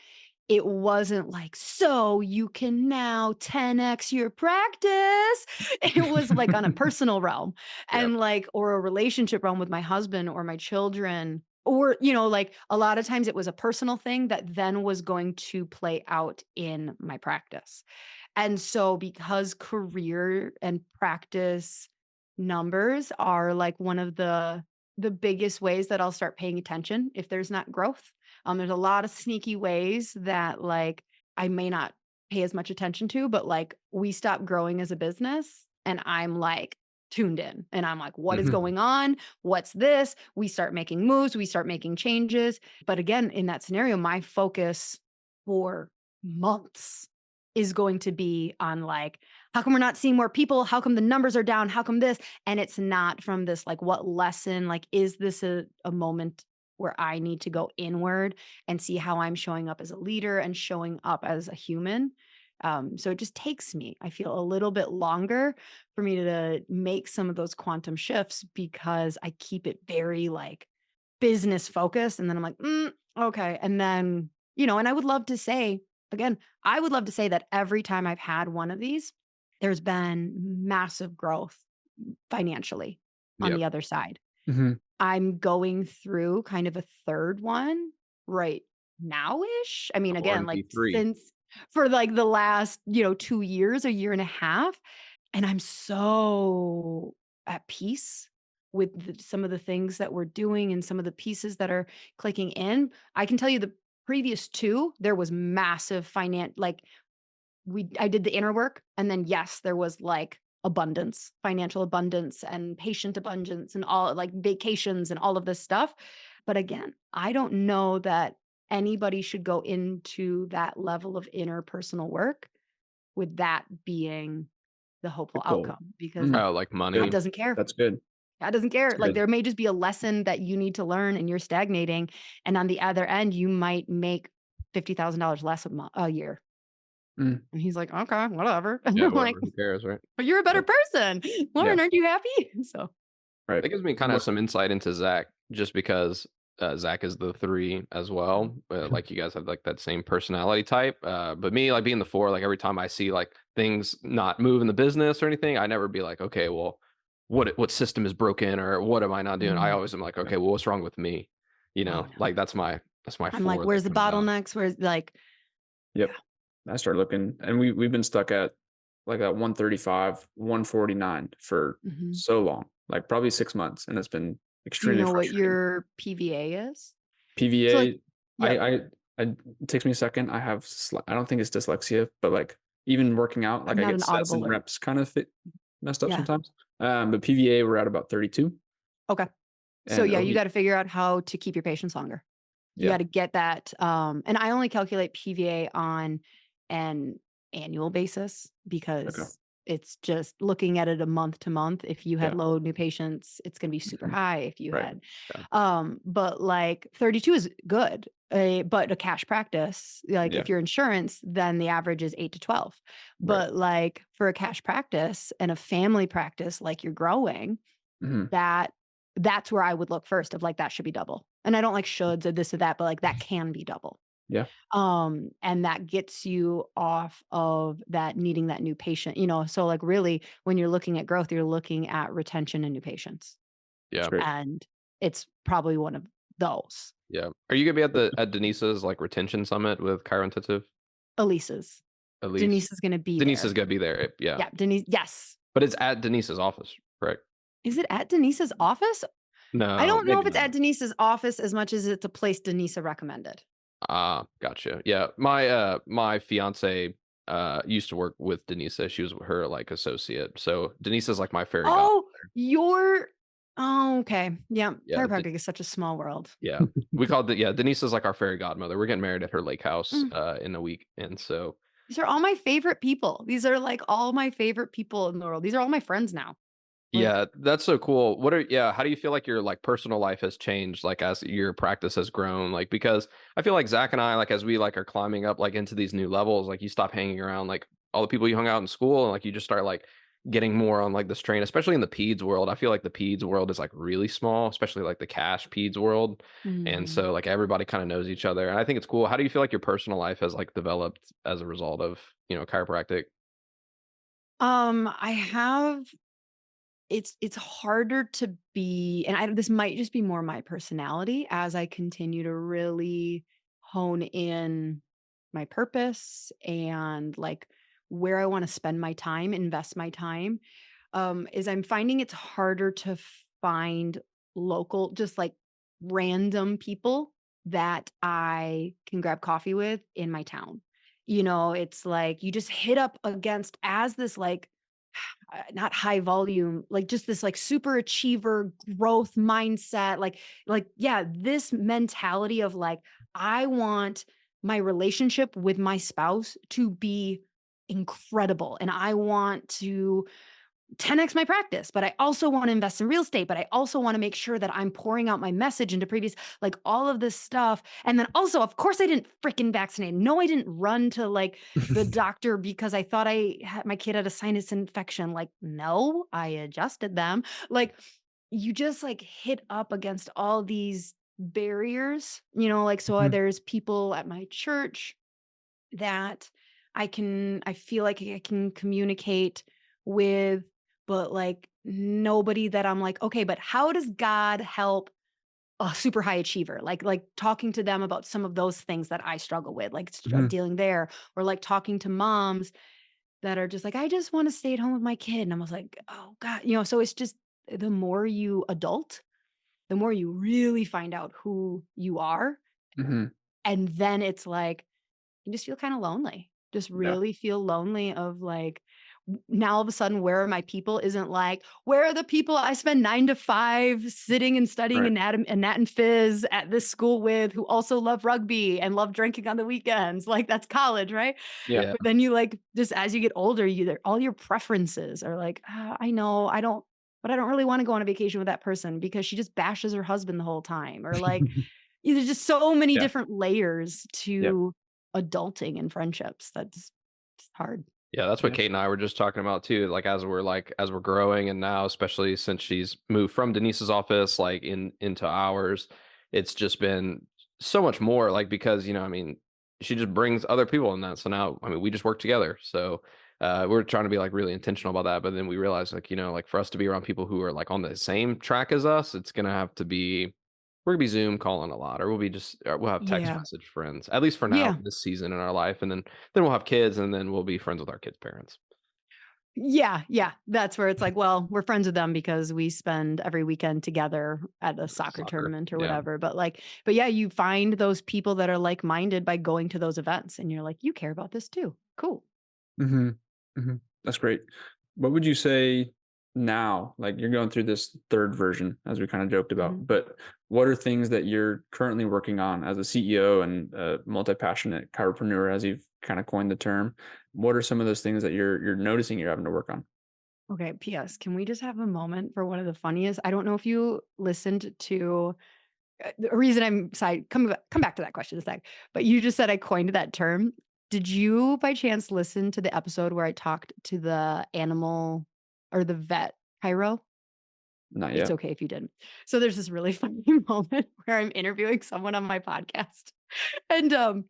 It wasn't like, so you can now 10x your practice. It was like on a personal realm Yep. and like, or a relationship realm with my husband or my children. Or, like a lot of times it was a personal thing that then was going to play out in my practice. And so because career and practice numbers are like one of the biggest ways that I'll start paying attention if there's not growth. There's a lot of sneaky ways that like I may not pay as much attention to, but like we stop growing as a business and I'm like tuned in. And I'm like, what is going on? What's this? We start making moves, we start making changes. But again, in that scenario, my focus for months is going to be on like, how come we're not seeing more people? How come the numbers are down? How come this? And it's not from this, like, what lesson, like, is this a moment where I need to go inward and see how I'm showing up as a leader and showing up as a human? So it just takes me, I feel, a little bit longer for me to make some of those quantum shifts because I keep it very like business focused. And then I'm like, okay. And then, and I would love to say, again, I would love to say that every time I've had one of these, there's been massive growth financially on Yep. the other side. Mhm. I'm going through kind of a third one right now-ish. I mean, again, like RMP3. since for like the last, 2 years, a year and a half, and I'm so at peace with some of the things that we're doing and some of the pieces that are clicking in. I can tell you the previous two, there was massive like I did the inner work, and then yes, there was like abundance, financial abundance and patient abundance and all like vacations and all of this stuff. But again, I don't know that anybody should go into that level of interpersonal work with that being the The hopeful goal. outcome because Mhm. Oh, like God money. doesn't care. That's good. God doesn't care. That's Like good. there may just be a lesson that you need to learn and you're stagnating. And on the other end, you might make $50,000 less a year. Mm. And he's like, okay, whatever. And Yeah, I'm like, whatever. Who cares, right? but you're a better person. Yeah. Lauren, aren't you happy? So Right. That gives me kind of What some insight into Zach, just because Zach is the 3 as well. Like you guys have like that same personality type. But me, like being the 4, like every time I see like things not move in the business or anything, I never be like, okay, well, what system is broken or what am I not doing? I mm, always am like, okay, well, what's wrong with me? oh no. Like that's my I'm like, 4 that where's the comes out. bottlenecks? Where's like, Yep. I started looking, and we've been stuck at like at 135, 149 for mhm. so long, like probably 6 months, and it's been Do you extremely know what frustrating. your PVA is? So like, PVA, yep, it takes me a second. I have I don't think it's dyslexia, but like even working out, like I'm I not get an sets audible and alert. reps kind of messed up Yeah. sometimes. But PVA we're at about 32, Okay. So and yeah, it'll you be got to figure out how to keep your patients longer. You yeah. got to get that. And I only calculate PVA on an annual basis Okay. because it's just looking at it a month to month. If you had Yeah. low new patients, it's going to be super Mhm. high. If you Right. had, Yeah. but like 32 is good. But a cash practice, like Yeah. if you're insurance, then the average is 8 to 12. Right. But like for a cash practice and a family practice, like you're growing, Mhm. that's where I would look first of like, that should be double. And I don't like shoulds or this or that, but like that can be double. Yeah. And that gets you off of that needing that new patient, so like really when you're looking at growth, you're looking at retention and new patients. That's Yeah. great. And it's probably one of those. Yeah. Are you gonna be at Denise's like retention summit with Chiron Intensive? Elise's. Elise. Denise is gonna be Denise is there. gonna be there. Yeah. Yeah, Denise. Yes. But it's at Denise's office, correct? Is it at Denise's office? I No, don't know if maybe it's not. at Denise's office as much as it's a place Denise recommended. Ah, gotcha. Yeah, my fiance used to work with Denise. She was her like associate. So Denise is like my fairy god. Oh, you're oh, okay. Yeah, Yeah, chiropractic is such a small world. yeah. We called it. Yeah, Denise is like our fairy godmother. We're getting married at her lake house Mm, in a week, and so these are all my favorite people. These are, like, all my favorite people in the world. These are all my friends now. Like, yeah, that's so cool. How do you feel like your like personal life has changed like as your practice has grown? Like because I feel like Zach and I like as we like are climbing up like into these new levels, like you stop hanging around like all the people you hung out in school and like you just start like getting more on like this train, especially in the peds world. I feel like the peds world is like really small, especially like the cash peds world. And mhm. so like everybody kind of knows each other. And I think it's cool. How do you feel like your personal life has like developed as a result of, chiropractic? I have it's harder to be and this might just be more my personality as I continue to really hone in my purpose and, like, where I wanna spend my time, invest my time, is I'm finding it's harder to find local just, like, random people that I can grab coffee with in my town. It's like you just hit up against as this, like, not high volume, like just this like super achiever growth mindset. Yeah, this mentality of like, I want my relationship with my spouse to be incredible. And I want to 10x my practice, but I also want to invest in real estate, but I also want to make sure that I'm pouring out my message into previous, like all of this stuff. And then also, of course, I didn't freaking vaccinate. No, I didn't run to like the doctor because I thought my kid had a sinus infection. Like, no, I adjusted them. Like, you just like hit up against all these barriers, like, so Mhm. there's people at my church that I feel like I can communicate with, but like nobody that I'm like, okay, but how does God help a super high achiever? Like talking to them about some of those things that I struggle with, like Mhm. dealing there, or like talking to moms that are just like, I just want to stay at home with my kid. And I was like, oh God, so it's just the more you adult, the more you really find out who you are. Mhm. And then it's like, you just feel kind of lonely. Just Yeah. really feel lonely of like, now all of a sudden, where are my people isn't like, where are the people I spend 9 to 5 sitting and studying Right. Nat and Phys at this school with, who also love rugby and love drinking on the weekends? Like, that's college, right? Yeah. Yeah. But then you like, just as you get older, all your preferences are like, I know but I don't really want to go on a vacation with that person because she just bashes her husband the whole time. Or like, there's just so many Yeah. different layers Yep. to adulting and friendships. That's it's hard. Yeah, that's what Yep. Kate and I were just talking about too. As we're growing, and now especially since she's moved from Denise's office like into ours, it's just been so much more like because I mean, she just brings other people in that. So now I mean we just work together. So we're trying to be like really intentional about that. But then we realized like, like for us to be around people who are like on the same track as us, it's gonna have to be we're gonna be Zoom calling a lot, or we'll have text Yeah. message friends, at least for now, Yeah. this season in our life. And then we'll have kids, and then we'll be friends with our kids' parents. Yeah. Yeah. That's where it's like, well, we're friends with them because we spend every weekend together at a soccer Soccer. tournament or Yeah. whatever. But yeah, you find those people that are like minded by going to those events and you're like, you care about this too. Cool. Mhm. Mhm. That's great. What would you say now? Like you're going through this third version, as we kind of joked Mhm. about, but what are things that you're currently working on as a CEO and a multi-passionate chiropreneur, as you've kind of coined the term? What are some of those things that you're noticing you're having to work on? Okay. P.S. Can we just have a moment for one of the funniest? I don't know if you listened to the reason I'm sorry, come back to that question in a sec. But you just said I coined that term. Did you by chance listen to the episode where I talked to the animal or the vet Cairo? Not It's yet. okay if you didn't. So there's this really funny moment where I'm interviewing someone on my podcast. And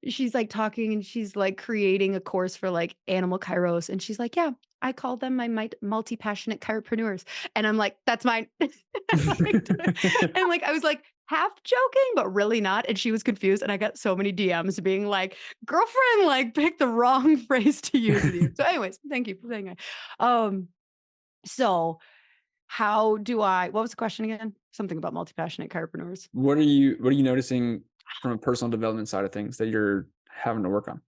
she's like talking and she's like creating a course for like animal chiros. And she's like, yeah, I call them my multi-passionate chiropreneurs. And I'm like, that's mine. And I was like half joking, but really not. And she was confused. And I got so many DMs being like, girlfriend, like picked the wrong phrase to use with you. So, anyways, thank you for saying that. Um, so what was the question again? Something about multi-passionate chiropreneurs. What are you noticing from a personal development side of things that you're having to work on?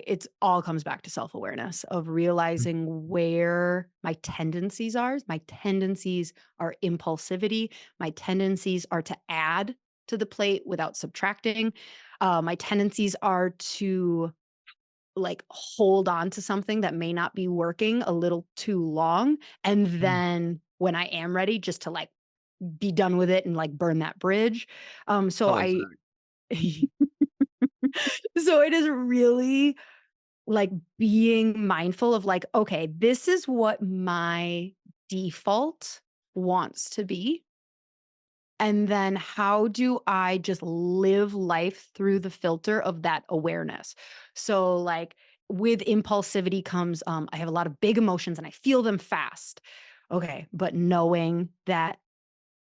It's all comes back to self-awareness of realizing where my tendencies are. My tendencies are impulsivity. My tendencies are to add to the plate without subtracting. My tendencies are to like hold on to something that may not be working a little too long. And Mhm. then when I am ready, just to like be done with it and like burn that bridge. So Oh, I, exactly. so it is really like being mindful of like, okay, this is what my default wants to be. And then how do I just live life through the filter of that awareness? So like with impulsivity comes I have a lot of big emotions and I feel them fast. Okay, but knowing that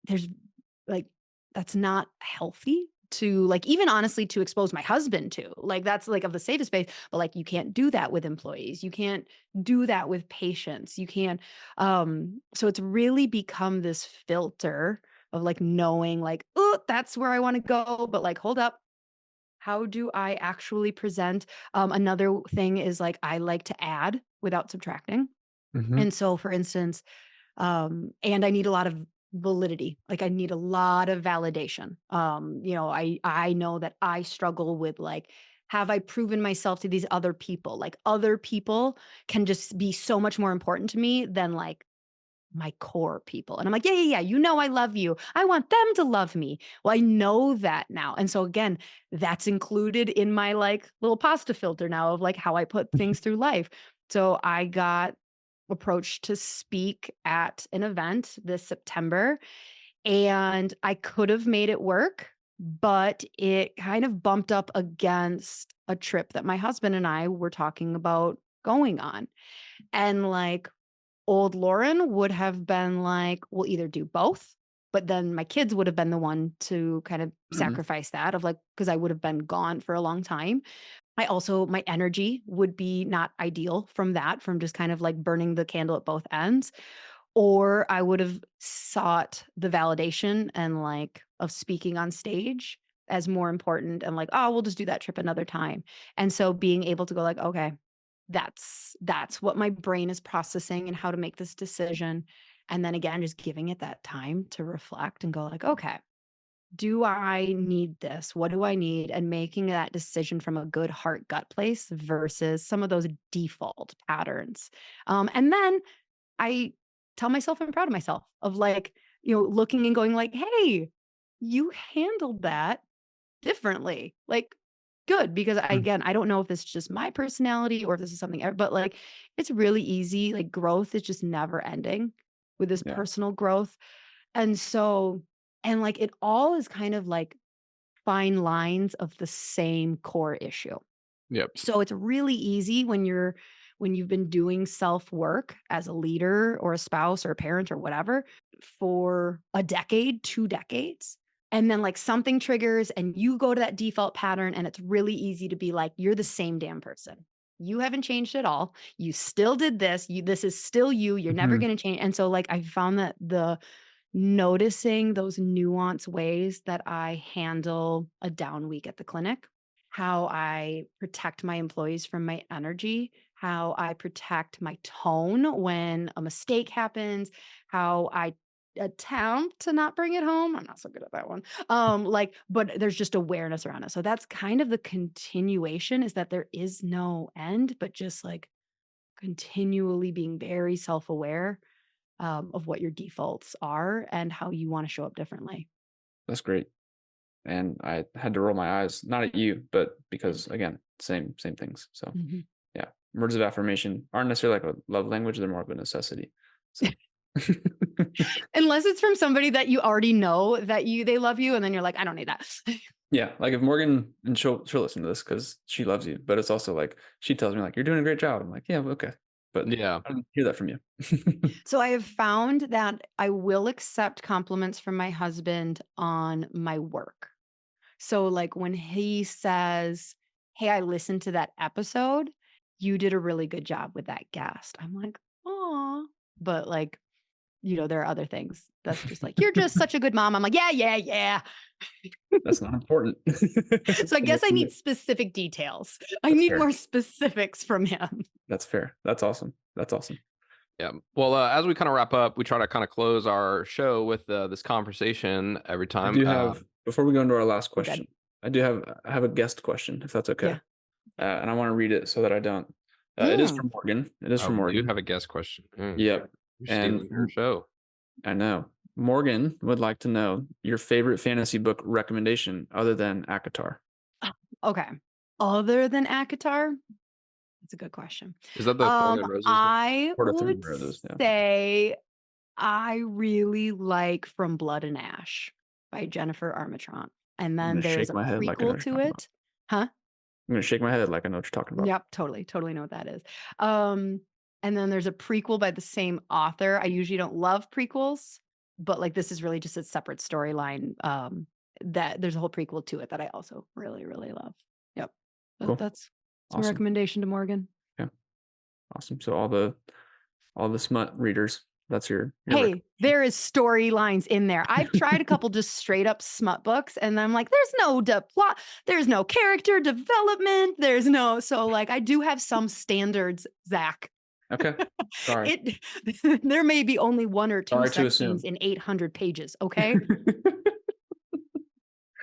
there's like that's not healthy to like even honestly to expose my husband to. Like that's like of the safest space, but like you can't do that with employees. You can't do that with patients. You can't so it's really become this filter of like knowing like, oh, that's where I want to go, but like hold up. How do I actually present? Another thing is like I like to add without subtracting. Mm-hmm. And so, for instance, and I need a lot of validity. Like I need a lot of validation. I know that I struggle with like, have I proven myself to these other people? Like other people can just be so much more important to me than like my core people. And I'm like, yeah, yeah, yeah. You know, I love you. I want them to love me. Well, I know that now. And so again, that's included in my like little pasta filter now of like how I put things through life. So I got approached to speak at an event this September and I could have made it work, but it kind of bumped up against a trip that my husband and I were talking about going on. And like old Lauryn would have been like, we'll either do both, but then my kids would have been the one to kind of Mm-hmm. sacrifice that of like, because I would have been gone for a long time. My energy would be not ideal from that, from just kind of like burning the candle at both ends. Or I would have sought the validation and like of speaking on stage as more important and like, oh, we'll just do that trip another time. And so being able to go like, okay, that's what my brain is processing and how to make this decision. And then again, just giving it that time to reflect and go like, okay, do I need this? What do I need? And making that decision from a good heart gut place versus some of those default patterns. And then I tell myself I'm proud of myself of like, looking and going like, hey, you handled that differently. Like, good. Because again, I don't know if this is just my personality or if this is something, but like, it's really easy. Like, growth is just never ending with this Yeah. personal growth. And so, and like, it all is kind of like fine lines of the same core issue. Yep. So it's really easy when you've been doing self-work as a leader or a spouse or a parent or whatever for a decade, 2 decades, and then like something triggers and you go to that default pattern and it's really easy to be like, you're the same damn person. You haven't changed at all. You still did this. This is still you. You're never Mm-hmm. going to change. And so like I found that the noticing those nuanced ways that I handle a down week at the clinic, how I protect my employees from my energy, how I protect my tone when a mistake happens, how I attempt to not bring it home. I'm not so good at that one. But there's just awareness around it. So that's kind of the continuation is that there is no end, but just like continually being very self-aware of what your defaults are and how you want to show up differently. That's great. And I had to roll my eyes, not at you, but because again, same things. So Mhm. yeah, words of affirmation aren't necessarily like a love language; they're more of a necessity. So Unless it's from somebody that you already know that they love you, and then you're like, I don't need that. yeah, like if Morgan, and she'll listen to this because she loves you, but it's also like she tells me like you're doing a great job. I'm like, yeah, okay, but Yeah. I didn't hear that from you. So I have found that I will accept compliments from my husband on my work. So like when he says, "Hey, I listened to that episode. You did a really good job with that guest." I'm like, "Aw." But like, there are other things that's just like, "You're just such a good mom." I'm like, "Yeah, yeah, yeah." That's not important. So I Coming guess I from need you. specific details. I That's need fair. more specifics from him. That's fair. That's awesome. That's awesome. Yeah. Well, as we kind of wrap up, we try to kind of close our show with this conversation every I time. do have before we go into our last We're good. question. I have a guest question, if that's okay, Yeah. and I want to read it so that I don't. It is Mm. from Morgan. It is Oh, from we do Morgan. have a guest question. Yep. You're And stealing her show. I know Morgan would like to know your favorite fantasy book recommendation other than ACOTAR. Okay. Other than ACOTAR, that's a good question. Is that the Thorn and Roses one? I Court of Thorn would and Roses. Yeah. say I really like From Blood and Ash by Jennifer Armentrout. And I'm then gonna there's shake a my head like I know prequel what you're to talking about. it. Huh? I'm gonna shake my head like I know what you're talking about. Yep, totally know what that is. Um, and then there's a prequel by the same author. I usually don't love prequels, but like this is really just a separate storyline. That there's a whole prequel to it that I also really, really love. Yep. Cool. That's my Awesome. recommendation to Morgan. Yeah. Awesome. So all the smut readers, That's your Hey, there is storylines in there. I've tried a couple just straight up smut books, and I'm like, there's no plot, there's no character development, there's no. So like, I do have some standards, Zach. Okay. Sorry. There may be only one or two Sorry to sex assume. scenes in 800 pages. Okay.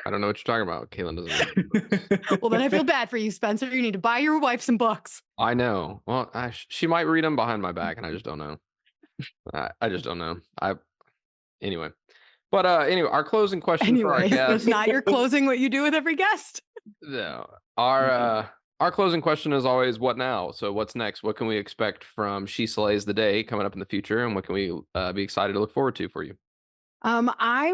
I don't know what you're talking about. Caitlin doesn't. Well, then I feel bad for you, Spencer. You need to buy your wife some books. I know. Well, she might read them behind my back, and I just don't know. I just don't know. Anyway. But anyway, our closing question for our Anyway, guest. that's not your closing. What you do with every guest. No. Our closing question is always, what now? So what's next? What can we expect from She Slays the Day coming up in the future, and what can we be excited to look forward to for you? I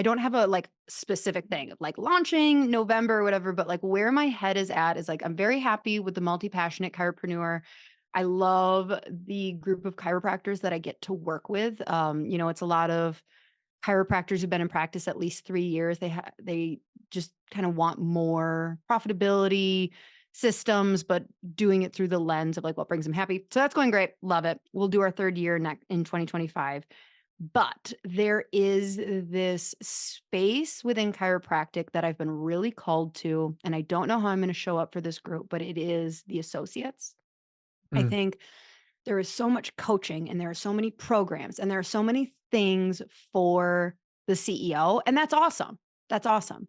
don't have a like specific thing of like launching November or whatever, but like where my head is at is like, I'm very happy with the multi-passionate chiropreneur. I love the group of chiropractors that I get to work with. It's a lot of chiropractors who've been in practice at least 3 years. They just kind of want more profitability systems, but doing it through the lens of like what brings them happy. So that's going great. Love it. We'll do our third year in 2025. But there is this space within chiropractic that I've been really called to, and I don't know how I'm going to show up for this group, but it is the associates. I think there is so much coaching, and there are so many programs, and there are so many things for the CEO, and that's awesome. That's awesome.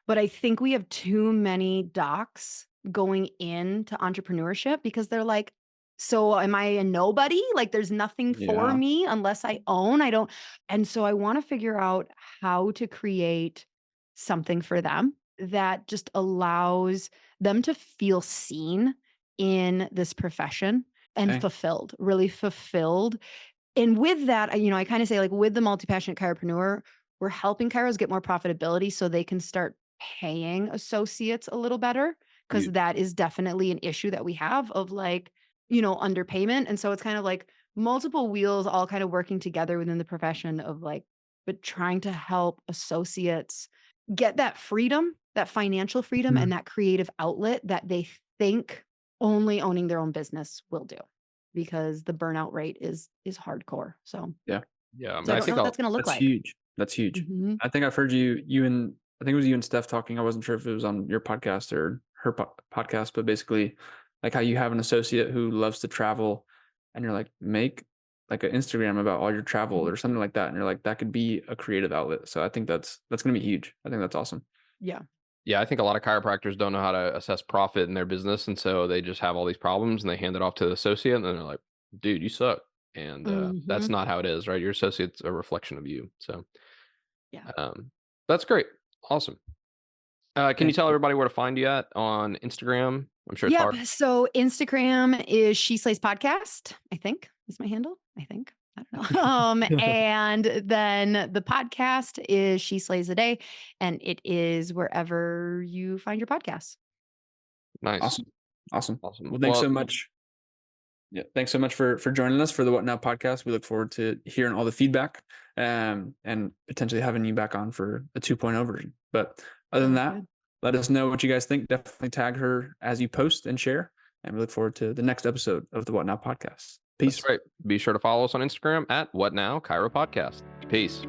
But I think we have too many docs going into entrepreneurship because they're like, so am I a nobody? Like there's nothing for Yeah. me unless I own. I don't. And so I want to figure out how to create something for them that just allows them to feel seen in this profession and Okay. fulfilled, really fulfilled. And with that, I kind of say like with the multi-passionate chiropreneur, we're helping chiros get more profitability so they can start paying associates a little better, because that is definitely an issue that we have of like, underpayment. And so it's kind of like multiple wheels all kind of working together within the profession of like, but trying to help associates get that freedom, that financial freedom, and that creative outlet that they think only owning their own business will do, because the burnout rate is hardcore. So Yeah. I don't know what that's going to look That's like. huge. That's huge. Mhm. I think I've heard you and I think it was you and Steph talking. I wasn't sure if it was on your podcast or her podcast, but basically like how you have an associate who loves to travel, and you're like, make like an Instagram about all your travel or something like that. And you're like, that could be a creative outlet. So I think that's going to be huge. I think that's awesome. Yeah. Yeah, I think a lot of chiropractors don't know how to assess profit in their business, and so they just have all these problems, and they hand it off to the associate, and then they're like, dude, you suck. And that's not how it is, right? Your associate's a reflection of you. So Yeah. that's great. Awesome. Can you tell everybody where to find you at on Instagram? I'm sure it's hard. So Instagram is She Slays Podcast, I think is my handle. I think. I don't know. And then the podcast is She Slays a Day, and it is wherever you find your podcasts. Nice. Awesome. Well, thanks so much. Yeah, thanks so much for joining us for the What Now podcast. We look forward to hearing all the feedback and potentially having you back on for a 2.0 version. But other than that, let us know what you guys think. Definitely tag her as you post and share. And we look forward to the next episode of the What Now podcast. Peace. That's right. Be sure to follow us on Instagram at What Now Chiro Podcast. Peace.